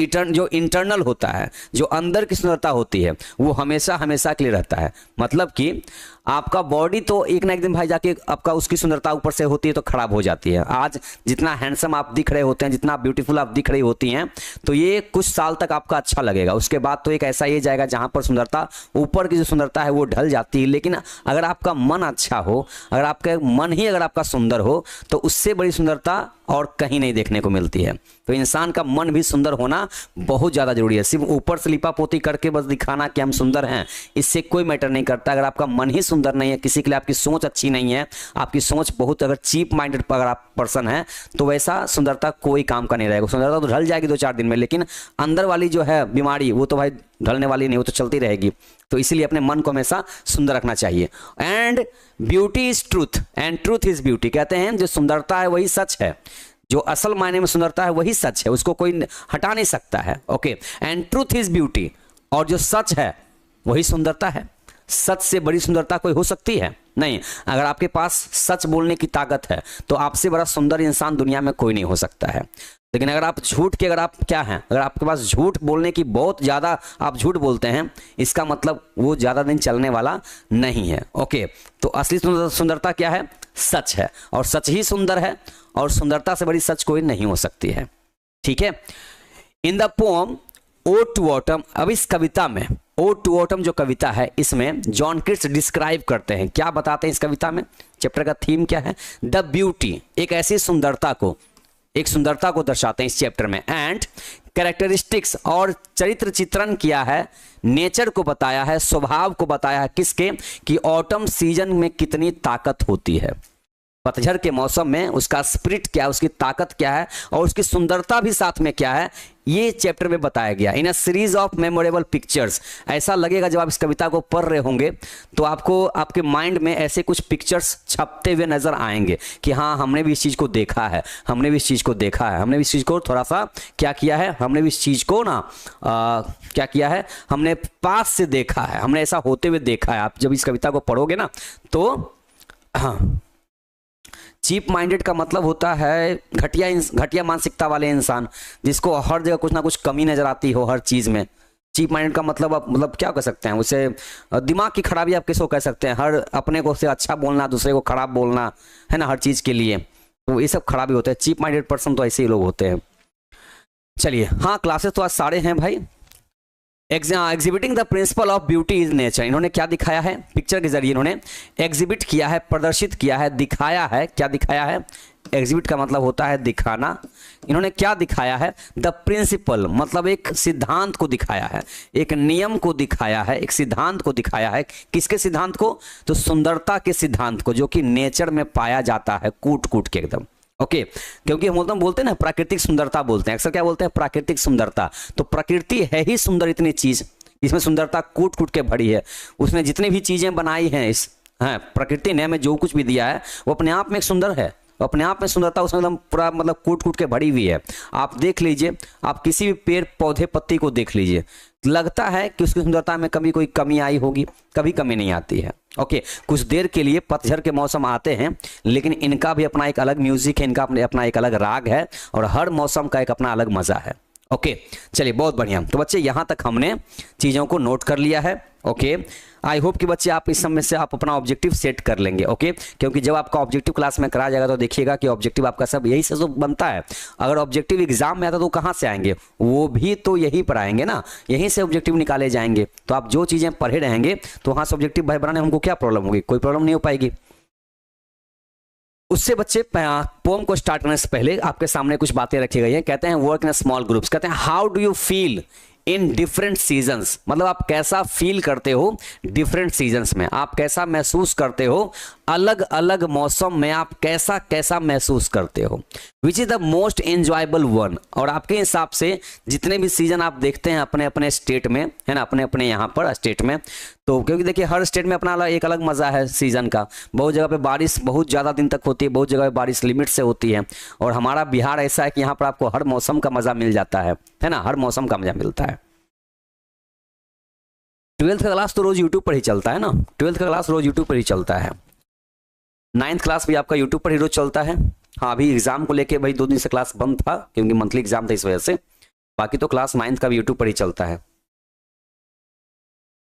इंटरनल होता है, जो अंदर की सुंदरता होती है, वो हमेशा हमेशा के लिए रहता है। मतलब कि आपका बॉडी तो एक ना एक दिन भाई जाके आपका उसकी सुंदरता ऊपर से होती है तो खराब हो जाती है। आज जितना हैंडसम आप दिख रहे होते हैं, जितना ब्यूटीफुल आप दिख रही होती हैं, तो ये कुछ साल तक आपका अच्छा लगेगा, उसके बाद तो एक ऐसा ये जाएगा जहाँ पर सुंदरता, ऊपर की जो सुंदरता है वो ढल जाती है। लेकिन अगर आपका मन अच्छा हो, अगर आपका मन ही अगर आपका सुंदर हो, तो उससे बड़ी सुंदरता और कहीं नहीं देखने को मिलती है। तो इंसान का मन भी सुंदर होना बहुत ज़्यादा जरूरी है। सिर्फ ऊपर से लिपा पोती करके बस दिखाना कि हम सुंदर हैं, इससे कोई मैटर नहीं करता। अगर आपका मन ही सुंदर नहीं है, किसी के लिए आपकी सोच अच्छी नहीं है, आपकी सोच बहुत अगर चीप माइंडेड अगर आप पर्सन है, तो वैसा सुंदरता कोई काम का नहीं रहेगा। सुंदरता तो ढल जाएगी 2-4 दिन में, लेकिन अंदर वाली जो है बीमारी, वो तो भाई ढलने वाली नहीं, वो तो चलती रहेगी। तो इसीलिए अपने मन को हमेशा सुंदर रखना चाहिए। And beauty is truth and truth is beauty, कहते हैं जो सुंदरता है वही सच है, जो असल मायने में सुंदरता है वही सच है, उसको कोई हटा नहीं सकता है। Okay, and truth is beauty, और जो सच है वही सुंदरता है। सच से बड़ी सुंदरता कोई हो सकती है? नहीं। अगर आपके पास सच बोलने की ताकत है तो आपसे बड़ा सुंदर इंसान दुनिया में कोई नहीं हो सकता है। लेकिन अगर आप झूठ के, अगर आप क्या हैं, अगर आपके पास झूठ बोलने की बहुत ज़्यादा आप झूठ बोलते हैं, इसका मतलब वो ज़्यादा दिन चलने वाला नहीं है। ओके, तो असली सुंदरता क्या है? सच है, और सच ही सुंदर है, और सुंदरता से बड़ी सच कोई नहीं हो सकती है। ठीक है। In the poem ode to autumn, अब इस कविता में ओड टू ऑटम जो कविता है, इसमें जॉन किट्स डिस्क्राइब करते हैं, क्या बताते हैं इस कविता में? चैप्टर का थीम क्या है? द ब्यूटी, एक ऐसी सुंदरता को, एक सुंदरता को दर्शाते हैं इस चैप्टर में। एंड कैरेक्टरिस्टिक्स और चरित्र चित्रण किया है, नेचर को बताया है, स्वभाव को बताया है, किसके कि ऑटम सीजन में कितनी ताकत होती है, पतझड़ के मौसम में उसका स्पिरिट क्या है, उसकी ताकत क्या है और उसकी सुंदरता भी साथ में क्या है, ये चैप्टर में बताया गया। In a series of memorable pictures, ऐसा लगेगा जब आप इस कविता को पढ़ रहे होंगे तो आपको आपके माइंड में ऐसे कुछ पिक्चर्स छपते हुए नजर आएंगे कि हाँ हमने भी इस चीज को देखा है, हमने भी इस चीज को देखा है, हमने भी इस चीज को थोड़ा सा क्या किया है, हमने भी इस चीज को ना क्या किया है, हमने पास से देखा है, हमने ऐसा होते हुए देखा है। आप जब इस कविता को पढ़ोगे ना तो हाँ, चीप माइंडेड का मतलब होता है घटिया मानसिकता वाले इंसान, जिसको हर जगह कुछ ना कुछ कमी नजर आती हो हर चीज में। चीप माइंडेड का मतलब आप मतलब क्या कह सकते हैं, उसे दिमाग की खराबी आप किसको कह सकते हैं, हर अपने को से अच्छा बोलना, दूसरे को खराब बोलना, है ना, हर चीज के लिए, तो ये सब खराबी होता है। चीप माइंडेड पर्सन तो ऐसे ही लोग होते हैं। चलिए हाँ, क्लासेस तो आज सारे हैं भाई। Exhibiting the principle of beauty is nature, इन्होंने क्या दिखाया है, पिक्चर के जरिए इन्होंने एग्जिबिट किया है, प्रदर्शित किया है, दिखाया है। क्या दिखाया है, एग्जिबिट का मतलब होता है दिखाना। इन्होंने क्या दिखाया है, द प्रिंसिपल मतलब एक सिद्धांत को दिखाया है, एक नियम को दिखाया है, एक सिद्धांत को दिखाया है। किसके सिद्धांत को, तो सुंदरता के सिद्धांत को, जो कि नेचर में पाया जाता है कूट कूट के एकदम। ओके क्योंकि हम बोलते हैं ना प्राकृतिक सुंदरता बोलते हैं, अक्सर क्या बोलते हैं, प्राकृतिक सुंदरता। तो प्रकृति है ही सुंदर इतनी चीज, इसमें सुंदरता कूट कूट के भरी है। उसने जितनी भी चीजें बनाई हैं इस प्रकृति ने हमें जो कुछ भी दिया है वो अपने आप में सुंदर है, अपने आप में सुंदरता उसमें एकदम पूरा मतलब कूट कूट के भरी हुई है। आप देख लीजिए, आप किसी भी पेड़ पौधे पत्ती को देख लीजिए, लगता है कि उसकी सुंदरता में कभी कोई कमी आई होगी, कभी कमी नहीं आती है। ओके कुछ देर के लिए पतझड़ के मौसम आते हैं, लेकिन इनका भी अपना एक अलग म्यूजिक है, इनका अपना एक अलग राग है और हर मौसम का एक अपना अलग मजा है। ओके चलिए बहुत बढ़िया। तो बच्चे यहाँ तक हमने चीज़ों को नोट कर लिया है। ओके आई होप कि बच्चे आप इस समय से आप अपना ऑब्जेक्टिव सेट कर लेंगे। ओके क्योंकि जब आपका ऑब्जेक्टिव क्लास में कराया जाएगा तो देखिएगा कि ऑब्जेक्टिव आपका सब यही से तो बनता है। अगर ऑब्जेक्टिव एग्जाम में आता तो कहाँ से आएंगे, वो भी तो यही पर आएंगे ना, यहीं से ऑब्जेक्टिव निकाले जाएंगे। तो आप जो चीज़ें पढ़े रहेंगे तो वहाँ से ऑब्जेक्टिव भाई बनाने हमको क्या प्रॉब्लम होगी, कोई प्रॉब्लम नहीं हो पाएगी। उससे बच्चे पोम को स्टार्ट करने से पहले आपके सामने कुछ बातें रखी गई हैं। कहते हैं वर्क इन स्मॉल ग्रुप्स, कहते हैं how do you feel in different seasons, मतलब आप कैसा फील करते हो डिफरेंट सीजन्स में, आप कैसा महसूस करते हो अलग अलग मौसम में, आप कैसा कैसा महसूस करते हो। Which is the most enjoyable one, और आपके हिसाब से जितने भी सीजन आप देखते हैं अपने अपने स्टेट में, है ना, अपने अपने यहाँ पर स्टेट में, तो क्योंकि देखिए हर स्टेट में अपना एक अलग मजा है सीजन का। बहुत जगह पे बारिश बहुत ज़्यादा दिन तक होती है, बहुत जगह पे बारिश लिमिट से होती है, और हमारा बिहार ऐसा है कि यहाँ पर आपको हर मौसम का मजा मिल जाता है ना, हर मौसम का मजा मिलता है। 12th का क्लास तो रोज यूट्यूब पर ही चलता है ना, 12th का क्लास रोज यूट्यूब पर ही चलता है। 9th क्लास भी आपका यूट्यूब पर ही रोज चलता है। हाँ अभी एग्जाम को लेके भाई 2 दिन से क्लास बंद था क्योंकि मंथली एग्जाम था इस वजह से, बाकी तो क्लास 9th का भी यूट्यूब पर ही चलता है।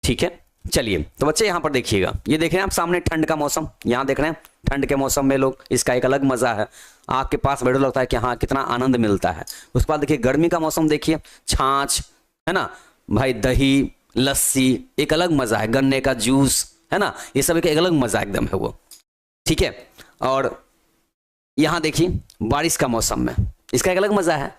ठीक है चलिए तो बच्चे यहाँ पर देखिएगा, ये देख रहे हैं आप सामने ठंड का मौसम, यहाँ देख रहे हैं ठंड के मौसम में लोग, इसका एक अलग मजा है, आग के पास बैठो लगता है कि हाँ कितना आनंद मिलता है। उसके बाद देखिए गर्मी का मौसम, देखिए छाछ, है ना भाई, दही लस्सी, एक अलग मजा है, गन्ने का जूस, है ना, ये सब एक अलग मजा एकदम है वो। ठीक है और यहाँ देखिए बारिश का मौसम में इसका एक अलग मजा है,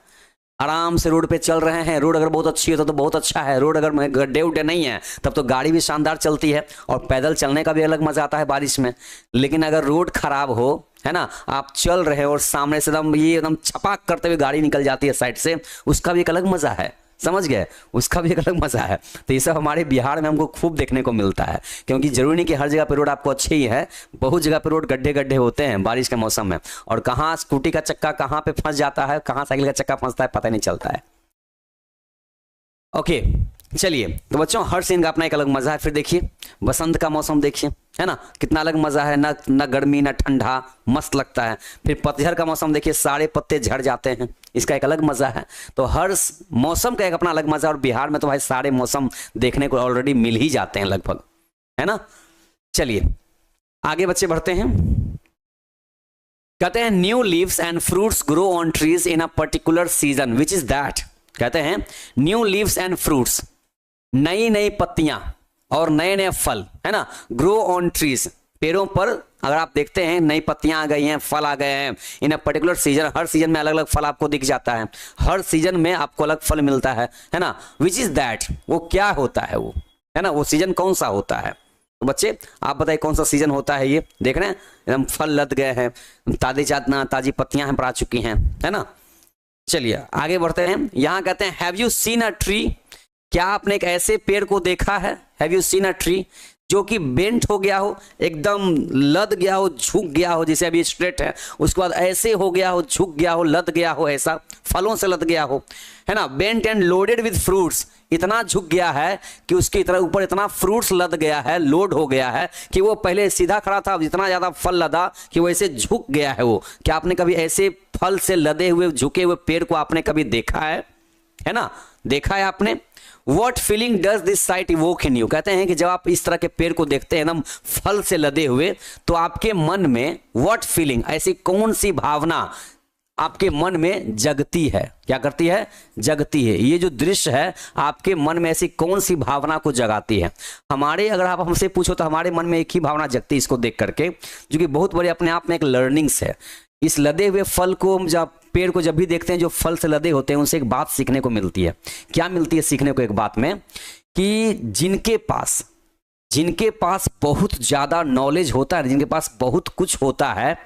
आराम से रोड पे चल रहे हैं, रोड अगर बहुत अच्छी है तो बहुत अच्छा है, रोड अगर गड्ढे उड्ढे नहीं है तब तो गाड़ी भी शानदार चलती है, और पैदल चलने का भी अलग मजा आता है बारिश में। लेकिन अगर रोड खराब हो, है ना, आप चल रहे हो और सामने से एकदम ये एकदम छपाक करते हुए गाड़ी निकल जाती है साइड से, उसका भी एक अलग मजा है, समझ गए, उसका भी एक अलग मजा है। तो ये सब हमारे बिहार में हमको खूब देखने को मिलता है, क्योंकि जरूरी नहीं कि हर जगह पे रोड आपको अच्छी ही है, बहुत जगह पे रोड गड्ढे गड्ढे होते हैं बारिश के मौसम में, और कहाँ स्कूटी का चक्का कहाँ पे फंस जाता है, कहाँ साइकिल का चक्का फंसता है, पता नहीं चलता है। ओके चलिए तो बच्चों हर सीन का अपना एक अलग मजा है। फिर देखिए बसंत का मौसम, देखिए है ना कितना अलग मजा है, ना ना गर्मी ना ठंडा, मस्त लगता है। फिर पतझड़ का मौसम देखिए सारे पत्ते झड़ जाते हैं, इसका एक अलग मजा है। तो हर मौसम का एक अपना अलग मजा, और बिहार में तो भाई सारे मौसम देखने को ऑलरेडी मिल ही जाते हैं लगभग, है ना। चलिए आगे बच्चे बढ़ते हैं। कहते हैं new leaves and fruits grow on trees in a particular season, which is that. कहते हैं न्यू लीव्स एंड फ्रूट्स, नई नई पत्तियां और नए नए फल, है ना, ग्रो ऑन ट्रीज, पेड़ों पर अगर आप देखते हैं नई पत्तियां आ गई हैं, फल आ गए हैं इन अ पर्टिकुलर सीजन, हर सीजन में अलग अलग फल आपको दिख जाता है, हर सीजन में आपको अलग फल मिलता है ना। विच इज दैट, वो क्या होता है वो, है ना, वो सीजन कौन सा होता है। तो बच्चे आप बताइए कौन सा सीजन होता है ये। देख रहे हैं एकदम फल लद गए हैं, ताजी पत्तियां हैं आ चुकी हैं, है ना। चलिए आगे बढ़ते हैं। यहाँ कहते हैं have you seen a tree, क्या आपने एक ऐसे पेड़ को देखा है, have you seen a tree, जो कि बेंट हो गया हो, एकदम लद गया हो, झुक गया हो, जैसे अभी स्ट्रेट है उसके बाद ऐसे हो गया हो, झुक गया हो, लद गया हो, ऐसा फलों से लद गया हो, है ना। Bent and loaded with fruits, इतना झुक गया है कि उसके इतना ऊपर इतना फ्रूट्स लद गया है, लोड हो गया है कि वो पहले सीधा खड़ा था, इतना ज्यादा फल लदा कि वो ऐसे झुक गया है वो। क्या आपने कभी ऐसे फल से लदे हुए झुके हुए पेड़ को आपने कभी देखा है ना, देखा है आपने। What feeling does this sight evoke in you, कहते हैं कि जब आप इस तरह के पेड़ को देखते हैं एकदम फल से लदे हुए, तो आपके मन में what feeling, ऐसी कौन सी भावना आपके मन में जगती है, क्या करती है, जगती है। ये जो दृश्य है आपके मन में ऐसी कौन सी भावना को जगाती है। हमारे, अगर आप हमसे पूछो तो हमारे मन में एक ही भावना जगती है इसको देख करके, जो कि बहुत बड़ी अपने आप में एक लर्निंग्स है। इस लदे हुए फल को हम जब पेड़ को जब भी देखते हैं जो फल से लदे होते हैं, उनसे एक बात सीखने को मिलती है। क्या मिलती है सीखने को एक बात में, कि जिनके पास बहुत ज्यादा नॉलेज होता है, जिनके पास बहुत कुछ होता है,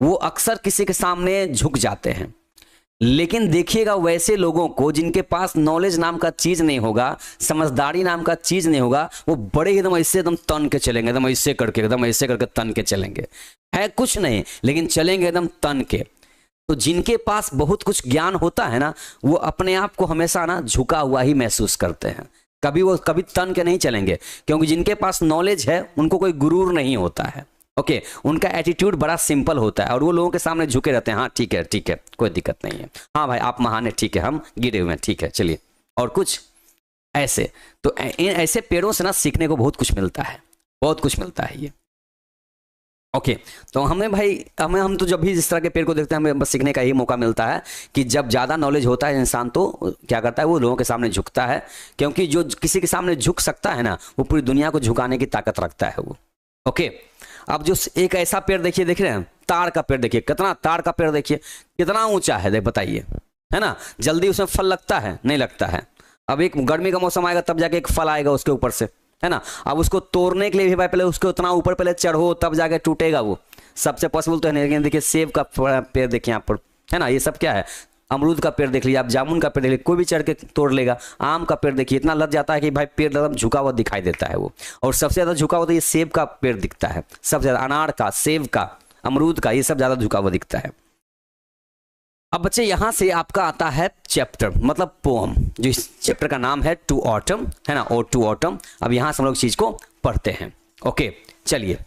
वो अक्सर किसी के सामने झुक जाते हैं। लेकिन देखिएगा वैसे लोगों को जिनके पास नॉलेज नाम का चीज नहीं होगा, समझदारी नाम का चीज नहीं होगा, वो बड़े एकदम ऐसे एकदम तन के चलेंगे, एकदम ऐसे करके तन के चलेंगे, है कुछ नहीं लेकिन चलेंगे एकदम तन के। तो जिनके पास बहुत कुछ ज्ञान होता है ना, वो अपने आप को हमेशा ना झुका हुआ ही महसूस करते हैं, कभी तन के नहीं चलेंगे, क्योंकि जिनके पास नॉलेज है उनको कोई गुरूर नहीं होता है। ओके, उनका एटीट्यूड बड़ा सिंपल होता है और वो लोगों के सामने झुके रहते हैं। हाँ ठीक है, कोई दिक्कत नहीं है, हाँ भाई आप महान है, ठीक है हम गिरे हुए हैं, ठीक है चलिए, और कुछ ऐसे। तो ऐसे पेड़ों से ना सीखने को बहुत कुछ मिलता है, बहुत कुछ मिलता है ये। ओके, तो हम तो जब भी इस तरह के पेड़ को देखते हैं हमें बस सीखने का यही मौका मिलता है कि जब ज़्यादा नॉलेज होता है इंसान तो क्या करता है, वो लोगों के सामने झुकता है, क्योंकि जो किसी के सामने झुक सकता है ना, वो पूरी दुनिया को झुकाने की ताकत रखता है वो। ओके, अब जो एक ऐसा पेड़ देखिए, देख रहे हैं ताड़ का पेड़, देखिए कितना, ताड़ का पेड़ देखिए कितना ऊंचा है, बताइए, है ना। जल्दी उसमें फल लगता है, नहीं लगता है। अब एक गर्मी का मौसम आएगा तब जाके एक फल आएगा उसके ऊपर से, है ना। अब उसको तोड़ने के लिए भी भाई पहले उसके उतना ऊपर पहले चढ़ो तब जाके टूटेगा वो, सबसे पॉसिबल तो है नहीं। लेकिन देखिए सेब का पेड़ देखिए यहाँ पर, है ना, ये सब क्या है, अमरूद का पेड़ देख लीजिए आप, जामुन का पेड़ देख लीजिए, कोई भी चढ़ के तोड़ लेगा। आम का पेड़ देखिए इतना लग जाता है कि भाई पेड़ एकदम झुका हुआ दिखाई देता है वो। और सबसे ज्यादा झुका हुआ तो ये सेब का पेड़ दिखता है, सबसे ज्यादा अनार का, सेब का, अमरूद का, ये सब ज्यादा झुका हुआ दिखता है। अब बच्चे यहां से आपका आता है चैप्टर, मतलब पोम, जो इस चैप्टर का नाम है टू ऑटम, है ना, और टू ऑटम। अब यहां से हम लोग चीज को पढ़ते हैं। ओके चलिए,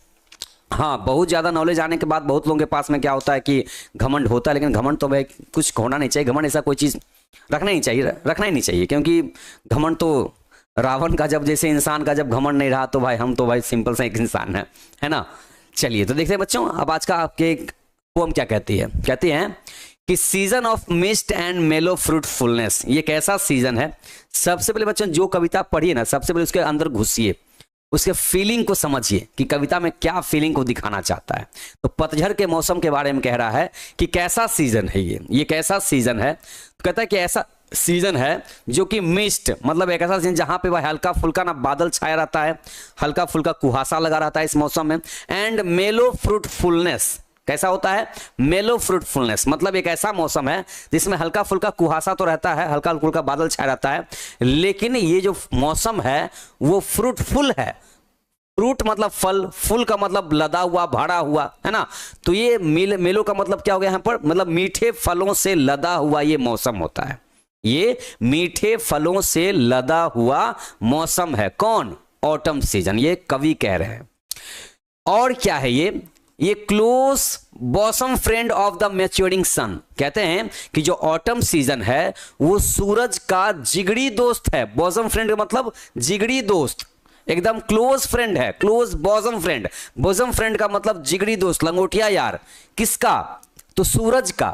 हाँ बहुत ज़्यादा नॉलेज आने के बाद बहुत लोगों के पास में क्या होता है कि घमंड होता है, लेकिन घमंड तो भाई कुछ होना नहीं चाहिए। घमंड ऐसा कोई चीज़ रखना ही नहीं चाहिए, क्योंकि घमंड तो रावण का जब, जैसे इंसान का जब घमंड नहीं रहा, तो भाई सिंपल सा एक इंसान है ना। चलिए तो देखते हैं बच्चों, अब आज का आपके पोम क्या कहती है। कहती है कि सीजन ऑफ मिस्ट एंड मेलो फ्रूटफुलनेस, ये कैसा सीजन है। सबसे पहले बच्चों जो कविता पढ़िए ना, सबसे पहले उसके अंदर घुसिए, उसके फीलिंग को समझिए कि कविता में क्या फीलिंग को दिखाना चाहता है। तो पतझड़ के मौसम के बारे में कह रहा है कि कैसा सीजन है ये कैसा सीजन है। तो कहता है कि ऐसा सीजन है जो कि मिस्ट, मतलब एक ऐसा सीजन जहां पे वह हल्का फुल्का ना बादल छाया रहता है, हल्का फुल्का कुहासा लगा रहता है इस मौसम में। एंड मेलो फ्रूटफुलनेस, कैसा होता है, मेलो फ्रूटफुलनेस, मतलब एक ऐसा मौसम है जिसमें हल्का फुल्का कुहासा तो रहता है, हल्का फुल्का बादल छाया रहता है, लेकिन ये जो मौसम है वो फ्रूटफुल है। फ्रूट मतलब फल, फुल का मतलब लदा हुआ, भरा हुआ, है ना। तो ये मेलो का मतलब क्या हो गया यहाँ पर, मतलब मीठे फलों से लदा हुआ ये मौसम होता है। ये मीठे फलों से लदा हुआ मौसम है। कौन, ऑटम सीजन, ये कवि कह रहे हैं। और क्या है ये close bosom friend of the maturing sun. कहते हैं कि जो ऑटम सीजन है वो सूरज का जिगरी दोस्त है। बॉसम फ्रेंड का मतलब जिगरी दोस्त, एकदम क्लोज फ्रेंड है, close bosom friend. Bosom friend का मतलब जिगरी दोस्त, लंगोटिया यार। किसका, तो सूरज का।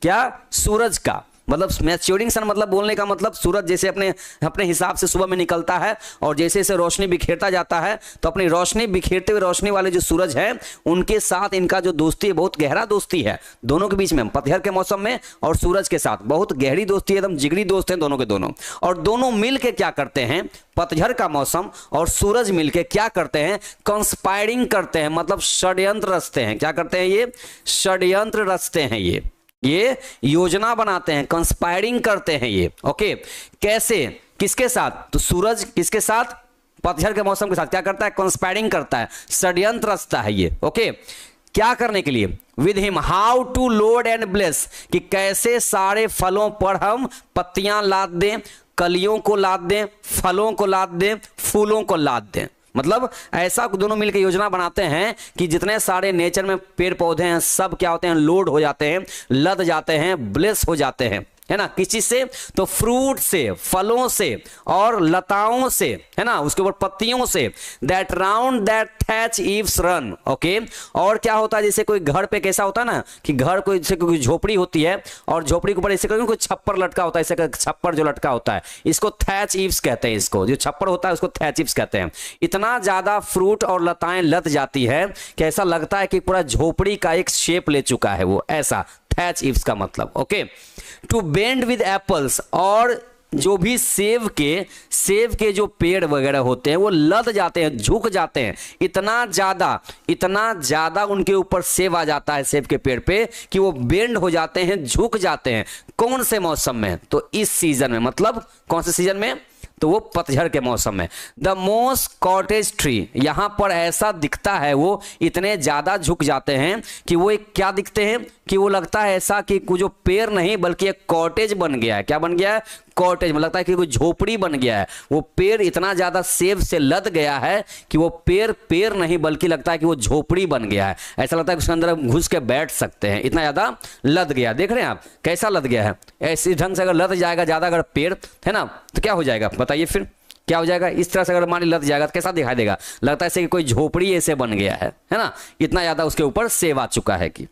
क्या, सूरज का, मतलब मैच्योरिंग सन मतलब बोलने का मतलब सूरज जैसे अपने अपने हिसाब से सुबह में निकलता है और जैसे जैसे रोशनी बिखेरता जाता है, तो अपनी रोशनी बिखेरते हुए रोशनी वाले जो सूरज है उनके साथ इनका जो दोस्ती है बहुत गहरा दोस्ती है दोनों के बीच में, पतझड़ के मौसम में और सूरज के साथ बहुत गहरी दोस्ती है, एकदम जिगरी दोस्त हैं दोनों के दोनों। और दोनों मिल के क्या करते हैं, पतझड़ का मौसम और सूरज मिलके क्या करते हैं, कंस्पायरिंग करते हैं, मतलब षड्यंत्र रचते हैं। क्या करते हैं, ये षड्यंत्र रचते हैं, ये योजना बनाते हैं, कंस्पायरिंग करते हैं ये। ओके, कैसे, किसके साथ, तो सूरज किसके साथ, पतझड़ के मौसम के साथ क्या करता है, कंस्पायरिंग करता है, षड्यंत्र रचता है ये। ओके, क्या करने के लिए, with him how to load and bless, कि कैसे सारे फलों पर हम पत्तियां लाद दें, कलियों को लाद दें, फलों को लाद दें, फूलों को लाद दें। मतलब ऐसा दोनों मिलकर योजना बनाते हैं कि जितने सारे नेचर में पेड़ पौधे हैं सब क्या होते हैं, लोड हो जाते हैं, लद जाते हैं, ब्लेस हो जाते हैं, है ना, किस चीज से, तो फ्रूट से, फलों से और लताओं से, है ना, उसके ऊपर पत्तियों से, that round that thatch eaves run. Okay, और क्या होता है, जैसे कोई घर पे कैसा होता है ना कि घर कोई जैसे कोई झोपड़ी होती है और झोपड़ी के ऊपर ऐसे कोई छप्पर लटका होता है, ऐसे छप्पर जो लटका होता है इसको थैच ईव्स कहते हैं, इसको जो छप्पर होता है उसको थैच ईव्स कहते हैं। इतना ज्यादा फ्रूट और लताएं लद जाती है कि ऐसा लगता है कि पूरा झोपड़ी का एक शेप ले चुका है वो, ऐसा थैच ईव्स का मतलब। Okay, to bend with apples, और जो भी सेब के जो पेड़ वगैरह होते हैं वो लद जाते हैं, झुक जाते हैं, इतना ज्यादा उनके ऊपर सेब आ जाता है सेब के पेड़ पे कि वो बेंड हो जाते हैं, झुक जाते हैं। कौन से मौसम में, तो इस सीजन में, मतलब कौन से सीजन में, तो वो पतझड़ के मौसम में। द मोस्ट कॉटेज ट्री, यहां पर ऐसा दिखता है, वो इतने ज्यादा झुक जाते हैं कि वो एक क्या दिखते हैं कि वो लगता है ऐसा कि जो पेड़ नहीं बल्कि एक कॉटेज बन गया है। क्या बन गया है, कॉटेज में लगता है कि कोई झोपड़ी बन गया है। वो पेड़ इतना ज्यादा सेब से लद गया है कि वो पेड़ नहीं बल्कि लगता है कि वो झोपड़ी बन गया है, ऐसा लगता है कि उसके अंदर घुस के बैठ सकते हैं, इतना ज्यादा लद गया। देख रहे हैं आप कैसा लद गया है, ऐसे ढंग से अगर लद जाएगा ज्यादा अगर पेड़, है ना, तो क्या हो जाएगा बताइए, फिर क्या हो जाएगा, इस तरह से अगर मान ली लद जाएगा तो कैसा दिखाई देगा, लगता है ऐसे कि कोई झोपड़ी ऐसे बन गया है ना, इतना ज्यादा उसके ऊपर सेब आ चुका है। कि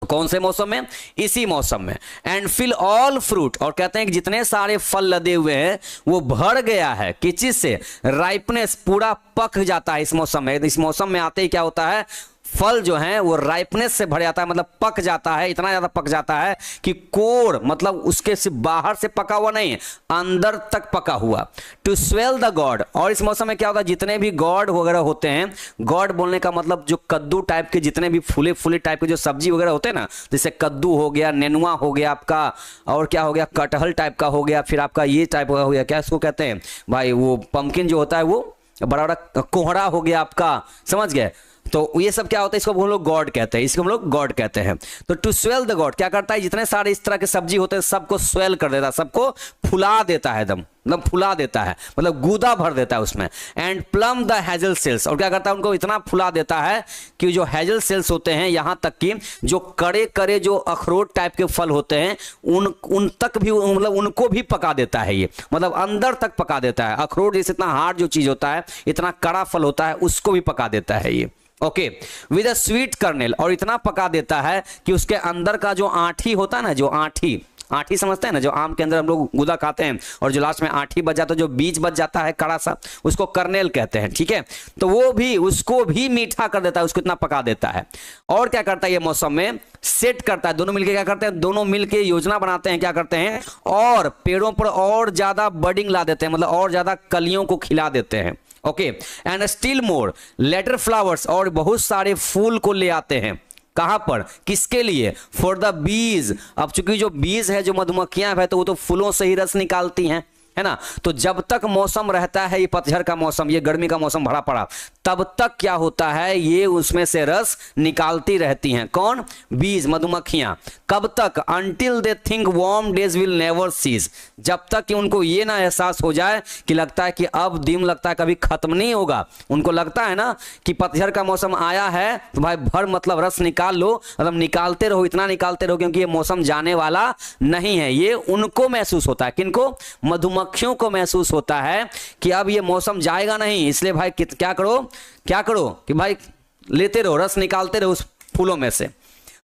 कौन से मौसम में, इसी मौसम में। एंड फिल ऑल फ्रूट, और कहते हैं कि जितने सारे फल लदे हुए हैं वो भर गया है, किस चीज से, राइपनेस, पूरा पक जाता है इस मौसम में। इस मौसम में आते ही क्या होता है, फल जो है वो राइपनेस से भर जाता है, मतलब पक जाता है, इतना ज्यादा पक जाता है कि कोर, मतलब उसके सिर्फ बाहर से पका हुआ नहीं है, अंदर तक पका हुआ। टू स्वेल द गॉड, और इस मौसम में क्या होता है, जितने भी गॉड वगैरह होते हैं, गॉड बोलने का मतलब जो कद्दू टाइप के जितने भी फूले फूले टाइप के जो सब्जी वगैरह होते हैं ना, जैसे कद्दू हो गया, नेनुआ हो गया आपका, और क्या हो गया, कटहल टाइप का हो गया, फिर आपका ये टाइप का हो गया, क्या इसको कहते हैं भाई, वो पंपकिन जो होता है वो बड़ा बड़ा कोहड़ा हो गया आपका, समझ गए, तो ये सब क्या होता है, इसको हम लोग गॉड कहते हैं, इसको हम लोग गॉड कहते हैं। तो टू स्वेल द गॉड क्या करता है, जितने सारे इस तरह के सब्जी होते हैं सबको स्वेल कर देता है, सबको फुला देता है, एकदम मतलब फुला देता है, मतलब गूदा भर देता है उसमें। And plump the hazel shells, और क्या करता है, उनको इतना फुला देता है कि जो हेजल सेल्स होते हैं, यहां तक कि जो कड़े कड़े जो अखरोट टाइप के फल होते हैं उन तक भी, मतलब उनको भी पका देता है ये, मतलब अंदर तक पका देता है। अखरोट जैसे इतना हार्ड जो चीज होता है, इतना कड़ा फल होता है, उसको भी पका देता है ये। Okay, with a sweet kernel, और इतना पका देता है कि उसके अंदर का जो आठी होता है ना, जो आठी समझते हैं ना, जो आम के अंदर हम लोग गुदा खाते हैं और जो लास्ट में आठी बच जाता है, जो बीज बच जाता है कड़ा सा, उसको कर्नेल कहते हैं, ठीक है। तो वो भी, उसको भी मीठा कर देता है, उसको इतना पका देता है। और क्या करता है ये मौसम में, सेट करता है, दोनों मिलके क्या करते हैं, दोनों मिलके योजना बनाते हैं, क्या करते हैं, और पेड़ों पर और ज्यादा बडिंग ला देते हैं, मतलब और ज्यादा कलियों को खिला देते हैं। Okay, and still more later flowers, और बहुत सारे फूल को ले आते हैं, कहां पर, किसके लिए, फॉर द बीज। अब चूंकि जो बीज है, जो मधुमक्खियां है, तो वो तो फूलों से ही रस निकालती हैं, है ना। तो जब तक मौसम रहता है, ये पतझड़ का मौसम, ये गर्मी का मौसम भरा पड़ा, तब तक क्या होता है, ये उसमें से रस निकालती रहती हैं, कौन, बीज, मधुमक्खियां। कब तक, until they think warm days will never cease, जब तक कि उनको ये ना एहसास हो जाए कि लगता है कि अब दिन लगता है कभी खत्म नहीं होगा। उनको लगता है ना कि पतझड़ का मौसम आया है तो भाई भर मतलब रस निकाल लो, मतलब निकालते रहो, इतना निकालते रहो, क्योंकि ये मौसम जाने वाला नहीं है। ये उनको महसूस होता है, किनको, मधुमक्खियों को महसूस होता है कि अब ये मौसम जाएगा नहीं, इसलिए भाई क्या करो कि भाई लेते रहो, रस निकालते रहो उस फूलों में से।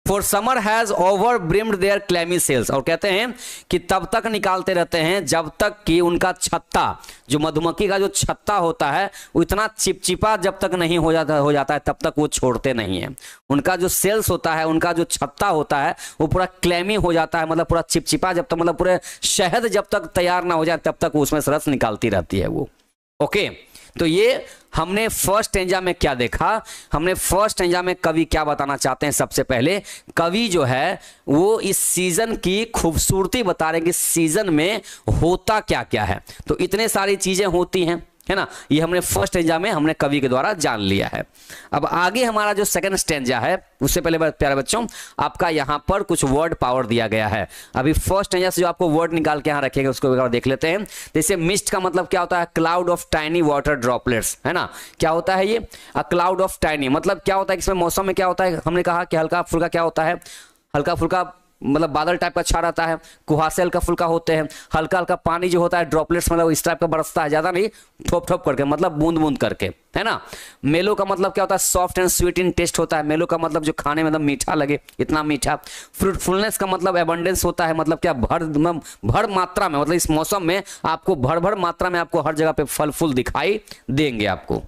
For summer has over brimmed their clammy cells, और कहते हैं कि तब तक निकालते रहते हैं जब तक कि उनका छत्ता, जो मधुमक्खी का जो छत्ता होता है वो इतना चिपचिपा जब तक नहीं हो जाता है तब तक वो छोड़ते नहीं है। उनका जो सेल्स होता है, उनका जो छत्ता होता है वो पूरा क्लेमी हो जाता है, मतलब पूरा चिपचिपा जब तक, मतलब पूरे शहद जब तक तैयार ना हो जाए तब तक उसमें से रस निकालती रहती है वो। ओके, तो ये हमने फर्स्ट स्टेंजा में क्या देखा, हमने फर्स्ट स्टेंजा में कवि क्या बताना चाहते हैं। सबसे पहले कवि जो है वो इस सीजन की खूबसूरती बता रहे हैं कि सीजन में होता क्या क्या है। तो इतने सारी चीजें होती हैं, है ना, ये हमने फर्स्ट स्टेंजा में हमने कवि के द्वारा जान लिया है। अब आगे हमारा जो सेकंड स्टेंजा है, उससे पहले प्यारे बच्चों आपका यहां पर कुछ वर्ड पावर दिया गया है। अभी फर्स्ट स्टेंजा से जो आपको वर्ड निकाल के यहां रखेगा उसको एक बार देख लेते हैं। जैसे मिस्ट का मतलब क्या होता है, cloud of tiny water droplets, है ना, क्या होता है ये, अ क्लाउड ऑफ टाइनी, मतलब क्या होता है, इसमें मौसम में क्या होता है, हमने कहा कि हल्का फुल्का क्या होता है, हल्का फुल्का मतलब बादल टाइप का छा रहता है, कुहासे हल्का फुल्का होते हैं, हल्का हल्का पानी जो होता है ड्रॉपलेट्स, मतलब इस टाइप का बरसता है, ज्यादा नहीं, ठोप ठोप करके, मतलब बूंद बूंद करके, है ना। मेलो का मतलब क्या होता है, soft and sweet in taste होता है, मेलो का मतलब जो खाने में मतलब मीठा लगे, इतना मीठा। फ्रूटफुलनेस का मतलब एबंडेंस होता है, मतलब क्या भर मात्रा में, मतलब इस मौसम में आपको भर मात्रा में आपको हर जगह पे फल फूल दिखाई देंगे आपको।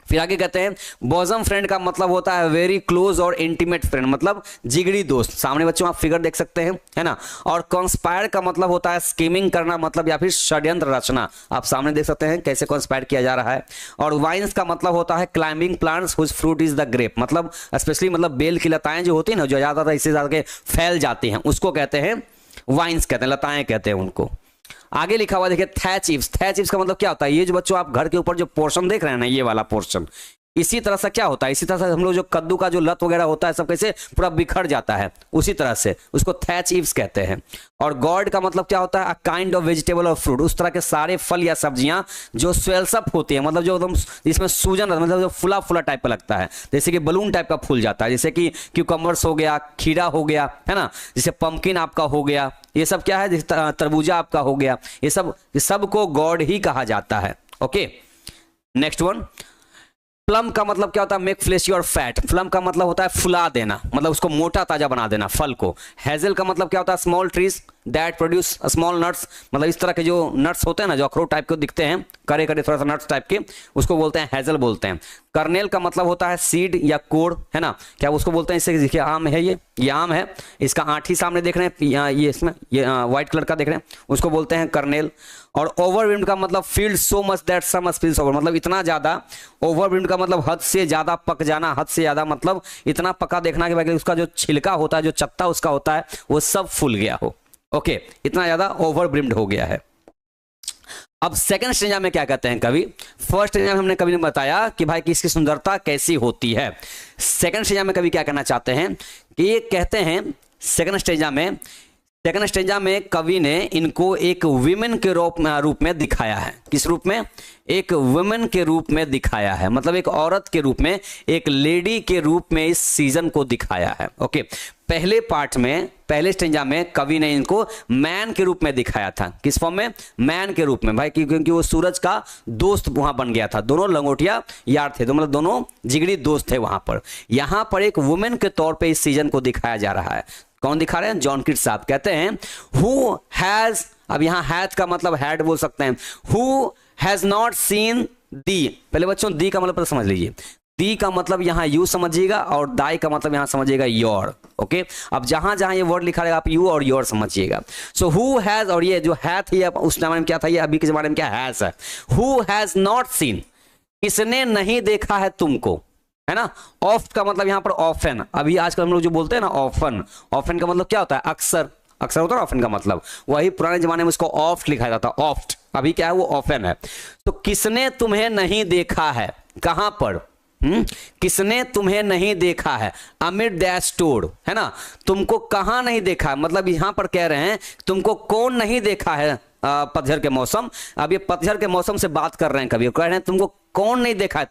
फिर आगे कहते हैं बॉजम फ्रेंड का मतलब होता है वेरी क्लोज और इंटीमेट फ्रेंड, मतलब जिगरी दोस्त। सामने बच्चों आप फिगर देख सकते हैं, है ना। और कॉन्स्पायर का मतलब होता है स्कीमिंग करना, मतलब या फिर षड्यंत्र रचना, आप सामने देख सकते हैं कैसे कॉन्स्पायर किया जा रहा है। और वाइन्स का मतलब होता है climbing plants whose fruit is the grape, मतलब स्पेशली मतलब बेल की लताएं जो होती है ना, जो ज्यादातर इससे ज्यादा फैल जाती हैं, उसको कहते हैं वाइन्स कहते हैं, लताएं कहते हैं उनको। आगे लिखा हुआ देखिए थैच ईव्स, थैच ईव्स का मतलब क्या होता है, ये जो बच्चों आप घर के ऊपर जो पोर्शन देख रहे हैं ना, ये वाला पोर्शन, इसी तरह से क्या होता है, इसी तरह से हम लोग जो कद्दू का जो लत वगैरह होता है सब कैसे पूरा बिखर जाता है, उसी तरह से उसको थैच ईव्स कहते हैं। और गॉड का मतलब क्या होता है, अ काइंड ऑफ वेजिटेबल और फ्रूट, उस तरह के सारे फल या सब्जियां जो स्वेल्स अप होती है, मतलब जो एकदम जिसमें सूजन, मतलब जो फुला फुला टाइप का लगता है, जैसे कि बलून टाइप का फूल जाता है, जैसे कि क्यूकम्बर्स हो गया, खीरा हो गया, है ना, जैसे पंपकिन आपका हो गया, ये सब क्या है, जैसे तरबूजा आपका हो गया, ये सब को गॉड ही कहा जाता है। ओके, नेक्स्ट वन, प्लम का मतलब क्या होता है, मेक फ्लेशी और फैट, प्लम का मतलब होता है फुला देना, मतलब उसको मोटा ताजा बना देना फल को। हेजल का मतलब क्या होता है, small trees that produce small nuts, मतलब इस तरह के जो नट्स होते हैं ना, जो अखरोट टाइप के दिखते हैं, करे करे थोड़ा सा नट्स टाइप के, उसको बोलते हैं हेजल बोलते हैं। कर्नेल का मतलब होता है सीड या कोड़, है ना, क्या उसको बोलते हैं, इससे देखिए आम है, ये आम है, इसका आँठी सामने देख रहे हैं, ये इसमें ये व्हाइट कलर का देख रहे हैं, उसको बोलते हैं कर्नेल। और ओवरविंड का मतलब filled so much that some spills over, मतलब इतना ज्यादा, ओवरविंड का मतलब हद से ज्यादा पक जाना, हद से ज्यादा मतलब इतना पका देखना कि उसका जो छिलका होता है, जो चत्ता उसका होता है, वो सब फूल गया हो। ओके, इतना ज्यादा ओवरब्रिम्ड हो गया है। अब सेकंड स्टेंजा में क्या कहते हैं कवि, फर्स्ट स्टेंजा में हमने कवि ने बताया कि भाई कि इसकी सुंदरता कैसी होती है। सेकंड स्टेंजा में कवि क्या कहना चाहते हैं कि ये कहते हैं सेकंड स्टेंजा में कवि ने इनको एक विमेन के रूप में दिखाया है। किस रूप में, एक वुमेन के रूप में दिखाया है, मतलब एक औरत के रूप में, एक लेडी के रूप में इस सीजन को दिखाया है। ओके, पहले पार्ट में, पहले स्टेंजा में कवि ने इनको मैन के रूप में दिखाया था। किस फॉर्म में, मैन के रूप में भाई, क्योंकि वो सूरज का दोस्त वहां बन गया था, दोनों लंगोटिया यार थे, तो मतलब दोनों जिगरी दोस्त थे वहां पर। यहां पर एक वुमेन के तौर पे इस सीजन को दिखाया जा रहा है। कौन दिखा रहे हैं, जॉन किट्स साहब कहते हैं हु हैज, अब यहां हैज का मतलब हैड बोल सकते हैं, हु हैज नॉट सीन दी, पहले बच्चों दी का मतलब समझ लीजिए, दी का मतलब यहां यू समझिएगा और दाई का मतलब यहां समझिएगा योर। ओके, अब जहां जहां ये वर्ड लिखा रहेगा आप यू और योर समझिएगा। सो हु हैज, और ये जो है थी उस जमाने में क्या था, ये अभी के जमाने में क्या हैज है। हु हैज नॉट सीन, किसने नहीं देखा है तुमको, है ना। ऑफ्ट का मतलब यहां पर ऑफन, अभी आजकल हम लोग जो बोलते हैं ना ऑफन, ऑफन का मतलब क्या होता है, अक्सर, अक्सर होता है ऑफन का मतलब, वही पुराने जमाने में उसको ऑफ्ट लिखा जाता था, ऑफ्ट, अभी क्या है वो ऑफन है। तो किसने तुम्हें नहीं देखा है, कहां पर, किसने तुम्हें नहीं देखा है, अमिड दैट स्टोर, है ना, तुमको कहां नहीं देखा है, मतलब यहां पर कह रहे हैं तुमको कौन नहीं देखा है पतझड़ के मौसम। अब ये पतझड़ के मौसम से बात कर रहे हैं कवि, कह रहे हैं तुमको कौन नहीं देखा है,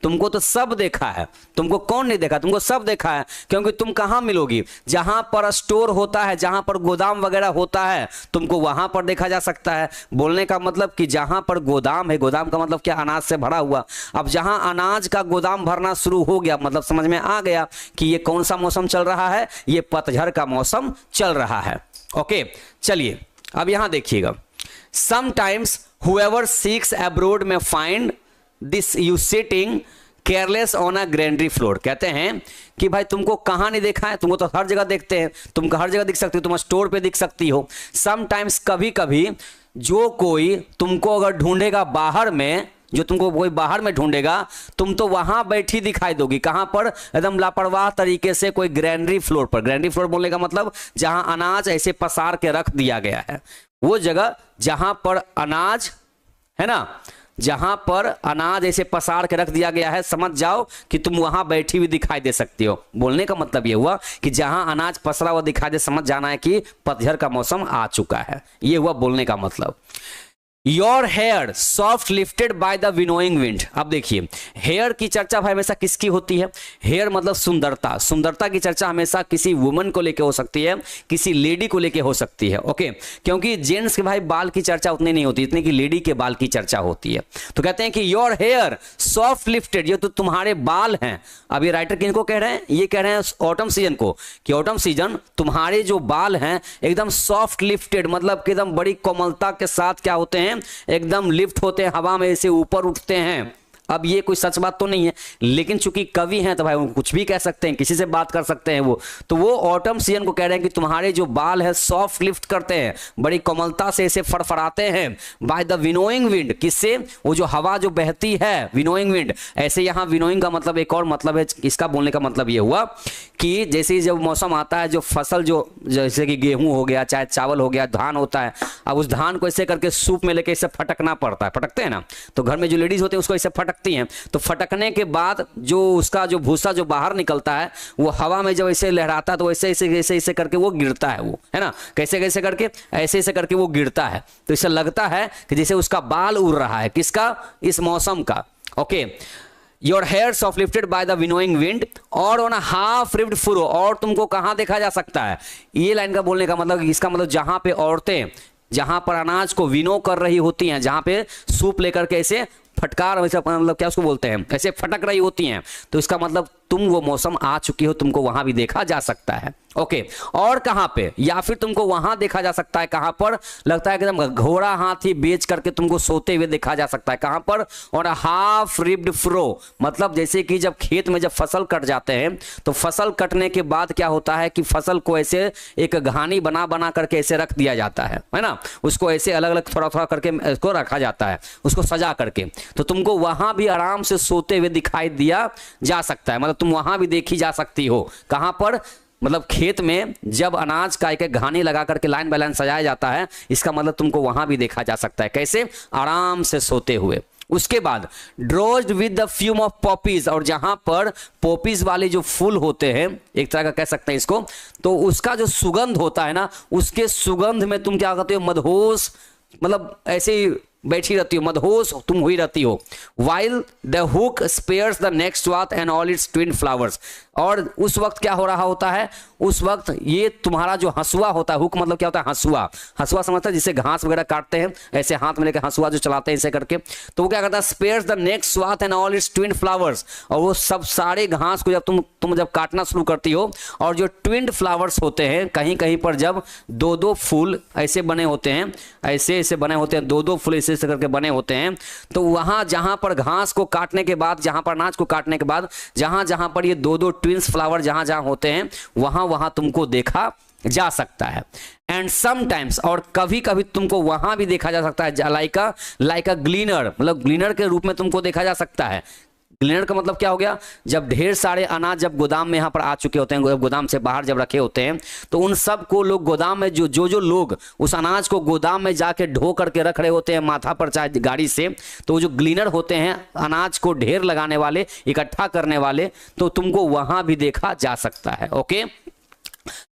तुमको तो सब देखा है। तुमको कौन नहीं देखा, तुमको सब देखा है, क्योंकि तुम कहां मिलोगी, जहां पर स्टोर होता है, जहां पर गोदाम वगैरह होता है, तुमको वहां पर देखा जा सकता है। बोलने का मतलब कि जहां पर गोदाम है, गोदाम का मतलब क्या, अनाज से भरा हुआ। अब जहां अनाज का गोदाम भरना शुरू हो गया, मतलब समझ में आ गया कि ये कौन सा मौसम चल रहा है, ये पतझड़ का मौसम चल रहा है। ओके, चलिए अब यहां देखिएगा, sometimes whoever seeks abroad may find this you sitting careless on a granary floor. कहते हैं कि भाई तुमको कहां नहीं देखा है, तुमको तो हर जगह देखते हैं, तुमको हर जगह दिख सकती हो, तुम स्टोर पे दिख सकती हो। समटाइम्स कभी कभी जो कोई तुमको अगर ढूंढेगा बाहर में, जो तुमको कोई बाहर में ढूंढेगा, तुम तो वहां बैठी दिखाई दोगी। कहां पर, एकदम लापरवाह तरीके से कोई ग्रैंडरी फ्लोर पर। ग्रैंडरी फ्लोर बोलने का मतलब जहां अनाज ऐसे पसार के रख दिया गया है, वो जगह जहां पर अनाज है ना, जहां पर अनाज ऐसे पसार के रख दिया गया है, समझ जाओ कि तुम वहां बैठी हुई दिखाई दे सकती हो। बोलने का मतलब यह हुआ कि जहां अनाज पसरा हुआ दिखाई दे, समझ जाना है कि पतझड़ का मौसम आ चुका है। यह हुआ बोलने का मतलब। Your hair soft lifted by the winnowing wind. अब देखिए, हेयर की चर्चा भाई हमेशा किसकी होती है, हेयर मतलब सुंदरता। सुंदरता की चर्चा हमेशा किसी वुमन को लेके हो सकती है, किसी लेडी को लेके हो सकती है। ओके, क्योंकि जेंट्स के भाई बाल की चर्चा उतनी नहीं होती, इतनी कि लेडी के बाल की चर्चा होती है। तो कहते हैं कि योर हेयर सॉफ्ट लिफ्टेड, ये तो तुम्हारे बाल हैं। अब ये राइटर किनको कह रहे हैं, ये कह रहे हैं ऑटम सीजन को, कि ऑटम सीजन तुम्हारे जो बाल हैं एकदम सॉफ्ट लिफ्टेड, मतलब कि एकदम बड़ी कोमलता के साथ क्या होते हैं, एकदम लिफ्ट होते हैं, हवा में ऐसे ऊपर उठते हैं। अब ये कोई सच बात तो नहीं है, लेकिन चूंकि कवि हैं तो भाई वो कुछ भी कह सकते हैं, किसी से बात कर सकते हैं। वो ऑटम सीजन को कह रहे हैं कि तुम्हारे जो बाल है सॉफ्ट लिफ्ट करते हैं, बड़ी कोमलता से ऐसे फड़फड़ाते हैं। बाय द विनोइंग विंड, किससे, वो जो हवा जो बहती है, विनोइंग विंड। ऐसे यहाँ विनोइंग का मतलब एक और मतलब है, इसका बोलने का मतलब ये हुआ कि जैसे ही जब मौसम आता है, जो फसल जो जैसे कि गेहूं हो गया, चाहे चावल हो गया, धान होता है, अब उस धान को ऐसे करके सूप में लेके ऐसे फटकना पड़ता है, फटकते हैं ना, तो घर में जो लेडीज होते हैं उसको ऐसे फटकती हैं। तो फटकने के बाद जो उसका जो भूसा जो बाहर निकलता है, वो हवा में जब ऐसे लहराता है तो ऐसे ऐसे ऐसे ऐसे करके वो गिरता है, वो है ना, कैसे कैसे करके, ऐसे ऐसे करके वो गिरता है। तो इससे लगता है कि जैसे उसका बाल उड़ रहा है, किसका, इस मौसम का। Okay, your hair soft lifted by the winnowing wind और on a half reaped furrow, और तुमको कहां देखा जा सकता है, ये लाइन का बोलने का मतलब, इसका मतलब जहां पे औरतें, जहां पर अनाज को विनो कर रही होती हैं, जहां पे सूप लेकर के ऐसे फटकार, वैसे मतलब क्या उसको बोलते हैं, ऐसे फटक रही होती हैं, तो इसका मतलब तुम वो मौसम आ चुकी हो, तुमको वहां भी देखा जा सकता है। ओके, और कहां पे, या फिर तुमको वहां देखा जा सकता है, कहां पर, लगता है कि एकदम घोड़ा हाथी बेच करके तुमको सोते हुए देखा जा सकता है। कहां पर, और हाफ रिब्ड फ्रो, मतलब जैसे कि जब खेत में जब फसल कट जाते हैं, तो फसल कटने के बाद क्या होता है कि फसल को ऐसे एक घानी बना बना करके ऐसे रख दिया जाता है ना, उसको ऐसे अलग अलग थोड़ा थोड़ा करके इसको रखा जाता है, उसको सजा करके, तो तुमको वहां भी आराम से सोते हुए दिखाई दिया जा सकता है, मतलब तुम वहां भी देखी जा सकती हो। कहां पर, मतलब खेत में जब अनाज का एक एक घानी लगा करके लाइन बाय लाइन सजाया जाता है, इसका मतलब तुमको वहां भी देखा जा सकता है। कैसे, आराम से सोते हुए। उसके बाद drowsed with the fume of poppies, और जहां पर पॉपीज वाले जो फूल होते हैं, एक तरह का कह सकते हैं इसको, तो उसका जो सुगंध होता है ना, उसके सुगंध में तुम क्या कहते हो, मदहोश, मतलब ऐसे ही बैठी रहती हो, मदहोश तुम हुई रहती हो। While the hook spares the next swath and all its twin flowers, और उस वक्त क्या हो रहा होता है, उस वक्त ये तुम्हारा जो हंसुआ होता है, हुक मतलब क्या होता है, हंसुआ, हंसुआ समझता है जिसे घास वगैरह काटते हैं, ऐसे हाथ में लेकर हंसुआ जो चलाते हैं ऐसे करके, तो वो क्या करता है, spares the next swath and all its twin flowers, और वो सब सारे घास को जब तुम जब काटना शुरू करती हो, और जो ट्विन फ्लावर्स होते हैं, कहीं कहीं पर जब दो दो फूल ऐसे बने होते हैं, ऐसे ऐसे बने होते हैं, दो दो फूल ऐसे करके बने होते हैं, तो वहां जहां पर घास को काटने के बाद, जहां पर अनाज को काटने के बाद, जहां जहां पर ये दो दो ट्विन्स फ्लावर जहां जहां होते हैं, वहां वहां तुमको देखा जा सकता है। एंड समटाइम्स, और कभी कभी तुमको वहां भी देखा जा सकता है, लाइक अ ग्लीनर, मतलब ग्लीनर के रूप में तुमको देखा जा सकता है। ग्लीनर का मतलब क्या हो गया, जब ढेर सारे अनाज जब गोदाम में यहाँ पर आ चुके होते हैं, गोदाम से बाहर जब रखे होते हैं, तो उन सब को लोग गोदाम में जो लोग उस अनाज को गोदाम में जाके ढो करके रख रहे होते हैं माथा पर चाहे गाड़ी से, तो वो जो ग्लीनर होते हैं, अनाज को ढेर लगाने वाले, इकट्ठा करने वाले, तो तुमको वहां भी देखा जा सकता है। ओके,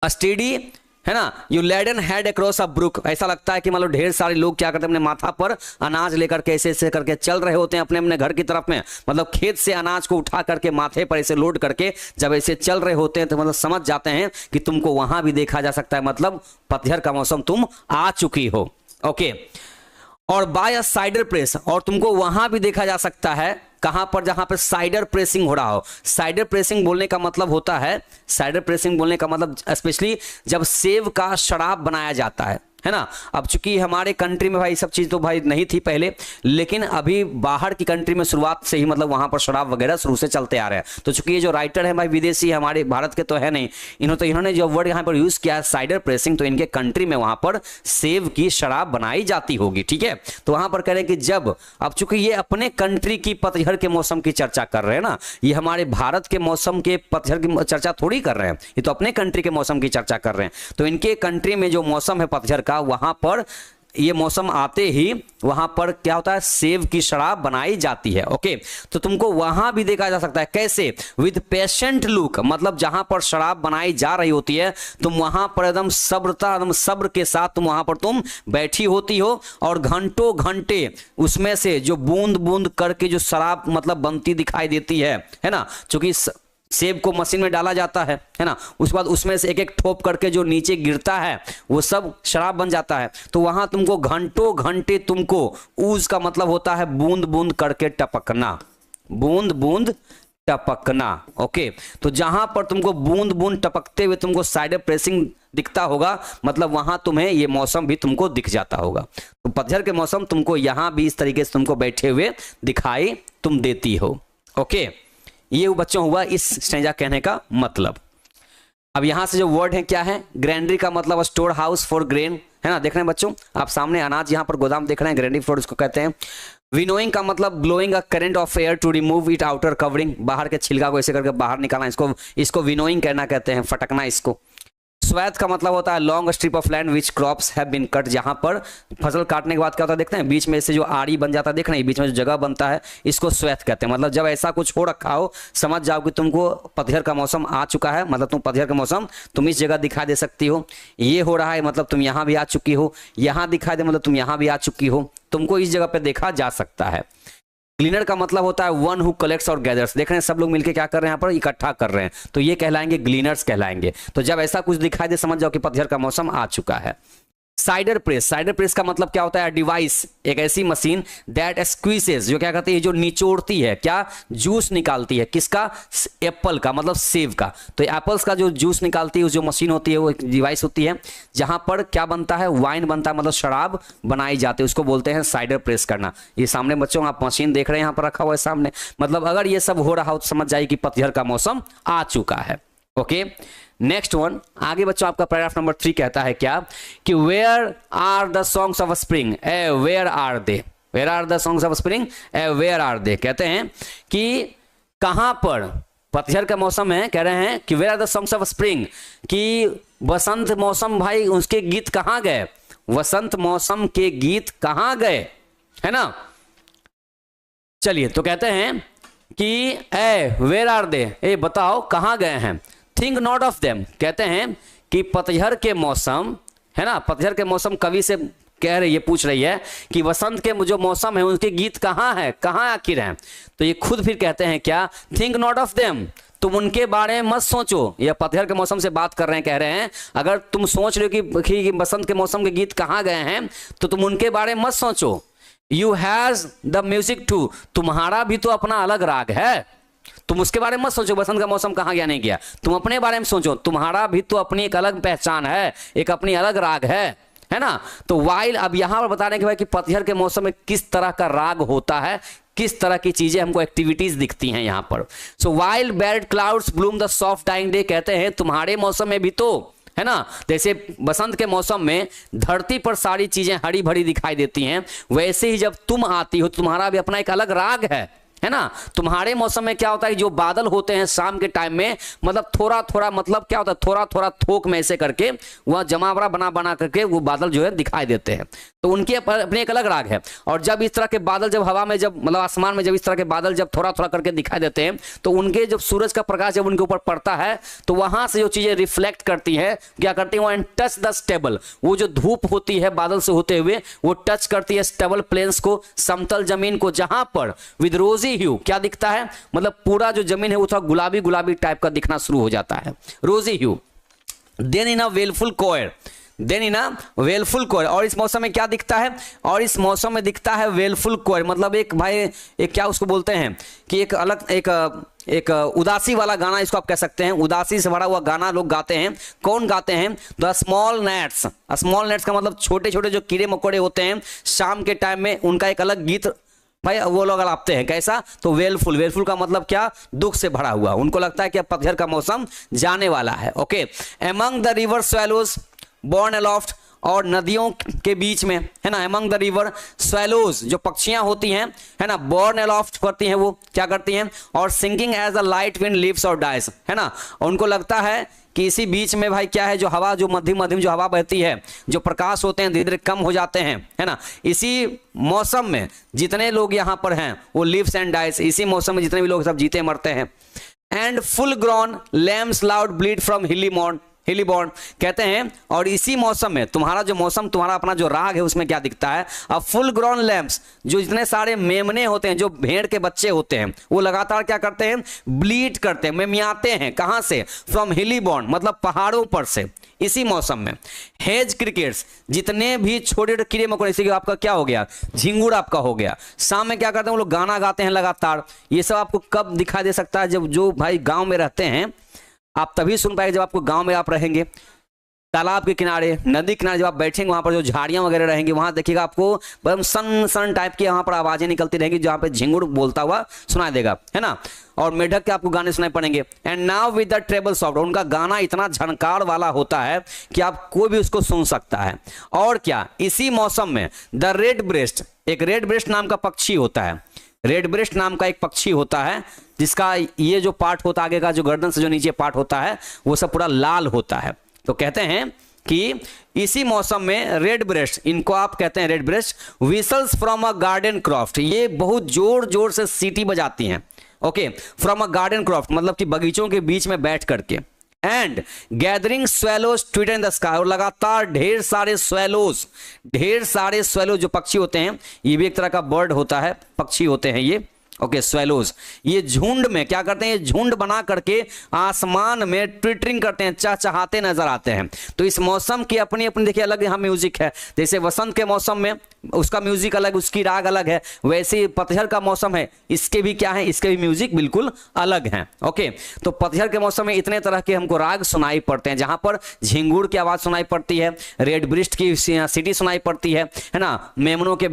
स्टेडी है ना, you laden head across a brook, ऐसा लगता है कि मतलब ढेर सारे लोग क्या करते हैं, अपने माथा पर अनाज लेकर के ऐसे ऐसे करके चल रहे होते हैं अपने अपने घर की तरफ में, मतलब खेत से अनाज को उठा करके माथे पर ऐसे लोड करके जब ऐसे चल रहे होते हैं तो मतलब समझ जाते हैं कि तुमको वहां भी देखा जा सकता है, मतलब पतझड़ का मौसम तुम आ चुकी हो। ओके, और बाय अ साइडर प्रेस, और तुमको वहां भी देखा जा सकता है, कहां पर, जहां पर साइडर प्रेसिंग हो रहा हो। साइडर प्रेसिंग बोलने का मतलब होता है, साइडर प्रेसिंग बोलने का मतलब स्पेशली जब सेब का शराब बनाया जाता है ना। अब चूंकि हमारे कंट्री में भाई सब चीज तो भाई नहीं थी पहले, लेकिन अभी बाहर की कंट्री में शुरुआत से ही मतलब वहां पर शराब वगैरह शुरू से चलते आ रहे हैं। तो चूंकि ये जो राइटर है भाई विदेशी, हमारे भारत के तो है नहीं, इन्होंने जो वर्ड यहाँ पर यूज किया है साइडर प्रेसिंग, तो इनके कंट्री में वहां पर सेब की शराब बनाई जाती होगी। ठीक है, तो वहां पर कह रहे हैं कि जब, अब चूंकि ये अपने कंट्री की पतझड़ के मौसम की चर्चा कर रहे हैं ना, ये हमारे भारत के मौसम के पतझड़ की चर्चा थोड़ी कर रहे हैं, ये तो अपने कंट्री के मौसम की चर्चा कर रहे हैं। तो इनके कंट्री में जो मौसम है पतझड़ का, वहां पर ये मौसम आते ही वहां पर क्या होता है, सेब की शराब बनाई जाती है। ओके, तो तुमको वहां भी देखा जा सकता है, कैसे, विद पेशेंट लुक, मतलब जहां पर शराब बनाई जा रही होती है तुम वहां पर एकदम सब्रता, एकदम सब्र के साथ तुम वहां पर तुम बैठी होती हो, और घंटों घंटे उसमें से जो बूंद बूंद करके जो शराब मतलब बनती दिखाई देती है ना, क्योंकि सेब को मशीन में डाला जाता है ना, उसके बाद उसमें से एक एक ठोप करके जो नीचे गिरता है वो सब शराब बन जाता है। तो वहां तुमको घंटों घंटे तुमको, ऊज का मतलब होता है बूंद बूंद करके टपकना, बूंद बूंद टपकना। ओके, तो जहां पर तुमको बूंद बूंद टपकते हुए तुमको साइडर प्रेसिंग दिखता होगा, मतलब वहां तुम्हें ये मौसम भी तुमको दिख जाता होगा। तो पतझड़ के मौसम तुमको यहां भी इस तरीके से तुमको बैठे हुए दिखाई तुम देती हो। ओके, ये बच्चों हुआ इस स्टेंजा कहने का मतलब। अब यहां से जो वर्ड है क्या है, ग्रैंडरी का मतलब स्टोर हाउस फॉर ग्रेन, है ना। देख रहे हैं बच्चों आप सामने अनाज यहां पर गोदाम देख रहे हैं, ग्रैंडरी फ्लोर इसको कहते हैं। विनोइंग का मतलब blowing a current of air to remove it outer covering, बाहर के छिलका को ऐसे करके बाहर निकालना, इसको विनोइंग कहना कहते हैं, फटकना इसको। स्वैथ का मतलब होता है long strip of land which crops have been cut, जहां पर फसल काटने के बाद क्या होता है देखते हैं, बीच में से जो आड़ी बन जाता है, देख रहे हैं बीच में जो जगह बनता है, इसको स्वैथ कहते हैं। मतलब जब ऐसा कुछ हो रखा हो, समझ जाओ कि तुमको पतझड़ का मौसम आ चुका है, मतलब तुम पतझड़ का मौसम तुम इस जगह दिखा दे सकती हो। ये हो रहा है मतलब तुम यहां भी आ चुकी हो, यहां दिखाई दे मतलब तुम यहां भी आ चुकी हो, तुमको इस जगह पर देखा जा सकता है। ग्लीनर का मतलब होता है वन हु कलेक्ट्स और गैदर्स, देख रहे हैं सब लोग मिलकर क्या कर रहे हैं, यहाँ पर इकट्ठा कर रहे हैं, तो ये कहलाएंगे ग्लीनर्स कहलाएंगे। तो जब ऐसा कुछ दिखाई दे समझ जाओ कि पतझड़ का मौसम आ चुका है। साइडर प्रेस, साइडर प्रेस का मतलब क्या होता है, डिवाइस, एक ऐसी मशीन दैट स्क्वीजेस, जो क्या कहती है, जो निचोड़ती है, क्या, जूस निकालती है, किसका, एप्पल का मतलब सेब का। तो एप्पल्स का जो जूस निकालती है जो मशीन होती है वो एक डिवाइस होती है, जहां पर क्या बनता है, वाइन बनता है, मतलब शराब बनाई जाती है, उसको बोलते हैं साइडर प्रेस करना। ये सामने बच्चों आप मशीन देख रहे हैं यहाँ पर रखा हुआ है सामने, मतलब अगर ये सब हो रहा हो तो समझ जाइए कि पतझड़ का मौसम आ चुका है। ओके, नेक्स्ट वन, आगे बच्चों आपका पैराग्राफ नंबर 3 कहता है क्या, कि where are the songs of spring, ah where are they, where are the songs of spring, ah where are they, कहते हैं कि कहां पर, पतझड़ का मौसम है, कह रहे हैं कि where are the songs of spring, कि वसंत मौसम भाई उसके गीत कहां गए, वसंत मौसम के गीत कहां गए, है ना। चलिए, तो कहते हैं कि ए वेयर आर दे, ए बताओ कहां गए हैं। थिंक नॉट ऑफ देम, कहते हैं कि पतझड़ के मौसम, है ना, पतझड़ के मौसम कवि से कह रही है, पूछ रही है कि वसंत के जो मौसम है उनके गीत कहाँ है, कहाँ आखिर हैं। तो ये खुद फिर कहते हैं क्या, थिंक नॉट ऑफ देम, तुम उनके बारे में मत सोचो। ये पतझड़ के मौसम से बात कर रहे हैं, कह रहे हैं अगर तुम सोच रहे हो कि वसंत के मौसम के गीत कहाँ गए हैं तो तुम उनके बारे में मत सोचो। You has the music too, तुम्हारा भी तो अपना अलग राग है, तुम उसके बारे में मत सोचो बसंत का मौसम कहां गया नहीं गया, तुम अपने बारे में सोचो, तुम्हारा भी तो अपनी एक अलग पहचान है, एक अपनी अलग राग है ना। तो वाइल, अब यहां पर बता रहे हैं कि भाई कि पतझड़ के मौसम में किस तरह का राग होता है, किस तरह की चीजें हमको एक्टिविटीज दिखती हैं यहां पर। So while barred clouds bloom the soft dying day, कहते हैं तुम्हारे मौसम में भी तो, है ना, जैसे बसंत के मौसम में धरती पर सारी चीजें हरी भरी दिखाई देती हैं, वैसे ही जब तुम आती हो तुम्हारा भी अपना एक अलग राग है है ना। तुम्हारे मौसम में क्या होता है, जो बादल होते हैं शाम के टाइम में, मतलब थोड़ा थोड़ा, मतलब क्या होता है, थोड़ा थोड़ा थोक में ऐसे करके वह जमावड़ा बना बना करके वो बादल जो है दिखाई देते हैं। तो उनके अपने एक अलग राग है। और जब इस तरह के बादल जब हवा में, जब मतलब आसमान में जब इस तरह के बादल जब थोड़ा थोड़ा करके दिखाई देते हैं, तो उनके जब सूरज का प्रकाश जब उनके ऊपर पड़ता है, तो वहां से जो चीजें रिफ्लेक्ट करती है, क्या करती है, वो टच द स्टेबल, वो जो धूप होती है बादल से होते हुए, वो टच करती है स्टेबल प्लेन्स को, समतल जमीन को, जहां पर विद रोजी ह्यू क्या दिखता है, मतलब पूरा जो जमीन है वो थोड़ा गुलाबी गुलाबी टाइप का दिखना शुरू हो जाता है, रोजी ह्यू। Then in a वेलफुल coir, then in वेलफुल कोयर, और इस मौसम में क्या दिखता है, और इस मौसम में दिखता है वेलफुल कोयर, मतलब एक भाई एक क्या उसको बोलते हैं कि एक अलग एक उदासी वाला गाना इसको आप कह सकते हैं, उदासी से भरा हुआ गाना लोग गाते हैं। कौन गाते हैं, the small nets. Small nets का मतलब छोटे छोटे जो कीड़े मकोड़े होते हैं, शाम के टाइम में उनका एक अलग गीत भाई वो लोग अलापते हैं। कैसा, तो वेलफुल, वेलफुल का मतलब क्या, दुख से भरा हुआ, उनको लगता है कि अब पतझड़ का मौसम जाने वाला है। Okay, among the river swallows borne aloft, और नदियों के बीच में, है ना, एमंग द रिवर स्वेलोज जो पक्षियां होती हैं, है ना, बॉर्न अलोफ्ट करती हैं, वो क्या करती हैं, और sinking as a light wind lives or dies, है ना, उनको लगता है कि इसी बीच में भाई क्या है, जो हवा, जो मध्यम मध्यम जो हवा बहती है, जो प्रकाश होते हैं धीरे धीरे कम हो जाते हैं, है ना, इसी मौसम में जितने लोग यहाँ पर हैं वो लिव्स एंड डाइज, इसी मौसम में जितने भी लोग सब जीते मरते हैं। And full grown lambs loud bleat from hilly bourn कहते हैं, और इसी मौसम में तुम्हारा जो मौसम, तुम्हारा अपना जो राग है उसमें क्या दिखता है, अब फुल ग्रॉन लैम्प्स, जो जितने सारे मेमने होते हैं, जो भेड़ के बच्चे होते हैं, वो लगातार क्या करते हैं, ब्लीड करते हैं, मेमियाते हैं, कहां से, फ्रॉम हिली बॉर्न, मतलब पहाड़ों पर से, इसी मौसम में। हेज क्रिकेट्स, जितने भी छोटे छोटे कीड़े मकोड़े, जैसे आपका क्या हो गया, झिंगुर आपका हो गया, शाम में क्या करते हैं वो लोग गाना गाते हैं लगातार। ये सब आपको कब दिखाई दे सकता है, जब जो भाई गांव में रहते हैं, आप तभी सुन पाएंगे जब आपको गांव में आप रहेंगे, तालाब के किनारे, नदी किनारे जब आप बैठेंगे, वहां पर जो झाड़ियां वगैरह रहेंगी, वहां देखिएगा आपको एकदम सन सन टाइप की वहां पर आवाजें निकलती रहेंगी, जहां पे झिंगुर बोलता हुआ सुनाई देगा, है ना, और मेढक के आपको गाने सुनाई पड़ेंगे। And now with the treble soft, उनका गाना इतना झनकार वाला होता है कि आप कोई भी उसको सुन सकता है। और क्या, इसी मौसम में द रेड ब्रेस्ट, एक रेड ब्रेस्ट नाम का पक्षी होता है, रेड ब्रेस्ट नाम का एक पक्षी होता है, जिसका ये जो पार्ट होता है आगे का, जो गर्दन से जो नीचे पार्ट होता है, वो सब पूरा लाल होता है। तो कहते हैं कि इसी मौसम में रेड ब्रेस्ट, इनको आप कहते हैं red breast, whistles from a garden croft, ये बहुत जोर जोर से सीटी बजाती हैं। Okay, from a garden croft मतलब कि बगीचों के बीच में बैठ करके। And gathering swallows twitter in the sky, और लगातार ढेर सारे स्वेलोज जो पक्षी होते हैं, ये भी एक तरह का बर्ड होता है, पक्षी होते हैं ये। ओके, स्वेलोज ये झुंड में क्या करते हैं, झुंड बना करके आसमान में ट्विटरिंग करते हैं, चहचहाते नजर आते हैं। तो इस मौसम की अपनी अपनी देखिए अलग यहाँ म्यूजिक है, जैसे वसंत के मौसम में उसका म्यूजिक अलग, उसकी राग अलग है, वैसे ही पतझड़ का मौसम है, इसके भी क्या है, इसके भी म्यूजिक बिल्कुल अलग हैं। ओके, तो पतझड़ के मौसम में इतने तरह के हमको राग सुनाई पड़ते हैं, जहां पर झिंगुर की आवाज सुनाई पड़ती है, रेड ब्रेस्ट की सीटी सुनाई पड़ती है ना, मेमनों के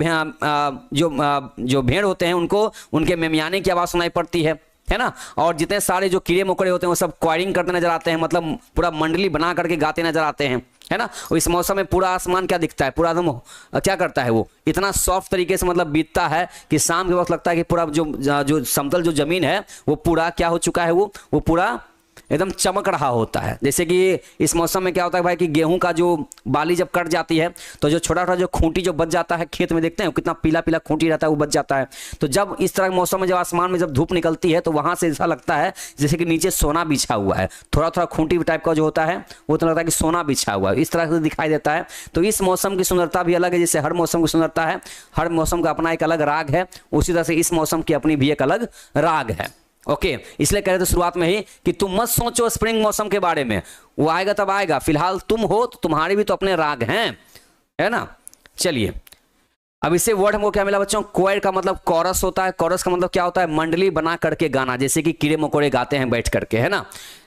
जो भेड़ होते हैं उनको उनके मेमियाने की आवाज सुनाई पड़ती है ना, और जितने सारे जो कीड़े मकोड़े होते हैं वो सब क्वायरिंग करते नजर आते हैं, मतलब पूरा मंडली बना करके गाते नजर आते हैं, है ना। और इस मौसम में पूरा आसमान क्या दिखता है, पूरा एकदम क्या करता है, वो इतना सॉफ्ट तरीके से मतलब बीतता है कि शाम के वक्त लगता है कि पूरा जो समतल जो जमीन है वो पूरा क्या हो चुका है, वो पूरा एकदम चमक रहा होता है। जैसे कि इस मौसम में क्या होता है भाई कि गेहूं का जो बाली जब कट जाती है, तो जो छोटा छोटा जो खूंटी जो बच जाता है खेत में, देखते हैं कितना पीला पीला खूंटी रहता है, वो बच जाता है। तो जब इस तरह के मौसम में जब आसमान में जब धूप निकलती है, तो वहां से ऐसा लगता है जैसे कि नीचे सोना बिछा हुआ है, थोड़ा थोड़ा खूंटी टाइप का जो होता है वो तो लगता है कि सोना बिछा हुआ है, इस तरह से दिखाई देता है। तो इस मौसम की सुंदरता भी अलग है, जैसे हर मौसम की सुंदरता है, हर मौसम का अपना एक अलग राग है, उसी तरह से इस मौसम की अपनी भी एक अलग राग है। ओके, इसलिए कह रहे थे शुरुआत में ही कि तुम मत सोचो स्प्रिंग मौसम के बारे में, वो आएगा तब आएगा, फिलहाल तुम हो तो तुम्हारे भी तो अपने राग हैं, है ना। चलिए, अब इससे वर्ड हमको क्या मिला बच्चों, कोयर का मतलब कोरस होता है, कोरस का मतलब क्या होता है, मंडली बना करके गाना, जैसे कि कीड़े मकोड़े गाते हैं बैठ करके, है ना।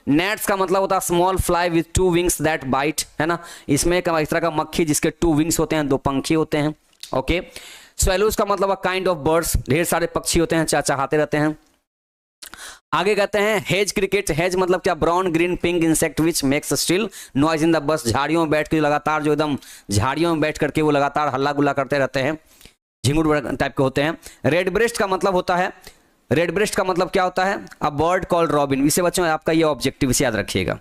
नेट्स का मतलब होता है small fly with 2 wings that bite, है ना, इसमें इस तरह का मक्खी जिसके 2 विंग्स होते हैं, 2 पंखे होते हैं। ओके, स्वेलोज का मतलब काइंड ऑफ बर्ड्स, ढेर सारे पक्षी होते हैं, चहचहाते रहते हैं। आगे कहते हैं हेज क्रिकेट, हेज मतलब क्या, brown green pink insect which makes still noise in the bus, झाड़ियों में बैठ के लगातार जो एकदम झाड़ियों में बैठ करके वो लगातार हल्ला गुल्ला करते रहते हैं, झिंगुर टाइप के होते हैं। रेड ब्रेस्ट का मतलब होता है रेड ब्रेस्ट का मतलब क्या होता है? A bird called robin. इसे बच्चों आपका ये ऑब्जेक्टिव इसे याद रखिएगा।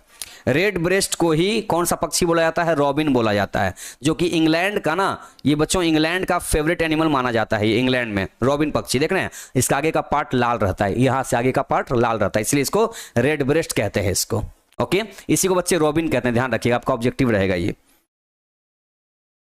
रेड ब्रेस्ट को ही कौन सा पक्षी बोला जाता है? रॉबिन बोला जाता है, जो कि इंग्लैंड का ना, ये बच्चों इंग्लैंड का फेवरेट एनिमल माना जाता है। ये इंग्लैंड में रॉबिन पक्षी देख रहे हैं, इसका आगे का पार्ट लाल रहता है, यहां से आगे का पार्ट लाल रहता है, इसलिए इसको रेड ब्रेस्ट कहते हैं इसको। ओके, इसी को बच्चे रॉबिन कहते हैं, ध्यान रखिएगा, आपका ऑब्जेक्टिव रहेगा ये।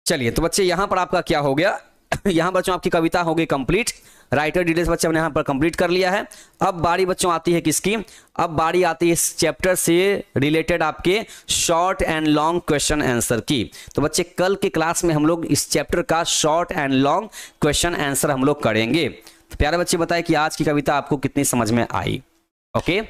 चलिए तो बच्चे यहां पर आपका क्या हो गया यहां बच्चों आपकी कविता हो गई कंप्लीट। राइटर डिटेल्स बच्चे हमने यहां पर कंप्लीट कर लिया है। अब बारी बच्चों आती है किसकी? अब बारी आती है इस चैप्टर से रिलेटेड आपके short and long question answer की। तो बच्चे कल के क्लास में हम लोग इस चैप्टर का short and long question answer हम लोग करेंगे। तो प्यारे बच्चे बताएं कि आज की कविता आपको कितनी समझ में आई। ओके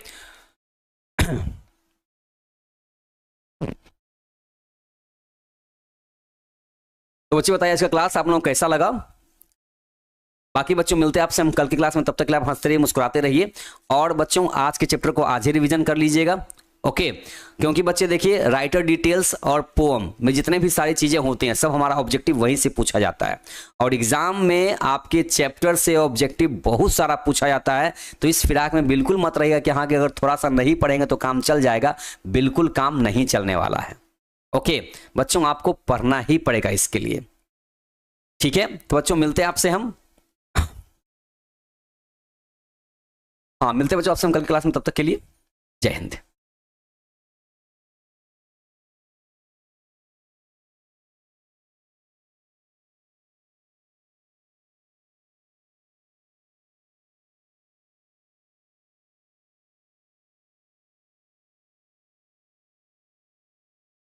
तो बच्चे बताइए आज का क्लास आप लोगों को कैसा लगा। बाकी बच्चों मिलते हैं आपसे हम कल की क्लास में, तब तक के लिए आप हंसते रहिए, मुस्कुराते रहिए। और बच्चों आज के चैप्टर को आज ही रिवीजन कर लीजिएगा। ओके, क्योंकि बच्चे देखिए राइटर डिटेल्स और पोम में जितने भी सारी चीजें होती हैं सब हमारा ऑब्जेक्टिव वहीं से पूछा जाता है, और एग्जाम में आपके चैप्टर से ऑब्जेक्टिव बहुत सारा पूछा जाता है। तो इस फिराक में बिल्कुल मत रहिएगा कि हाँ कि अगर थोड़ा सा नहीं पढ़ेंगे तो काम चल जाएगा, बिल्कुल काम नहीं चलने वाला है। ओके बच्चों, आपको पढ़ना ही पड़ेगा इसके लिए। ठीक है, तो बच्चों मिलते हैं आपसे हम, हाँ मिलते हैं बच्चों आपसे हम कल की क्लास में, तब तक के लिए जय हिंद।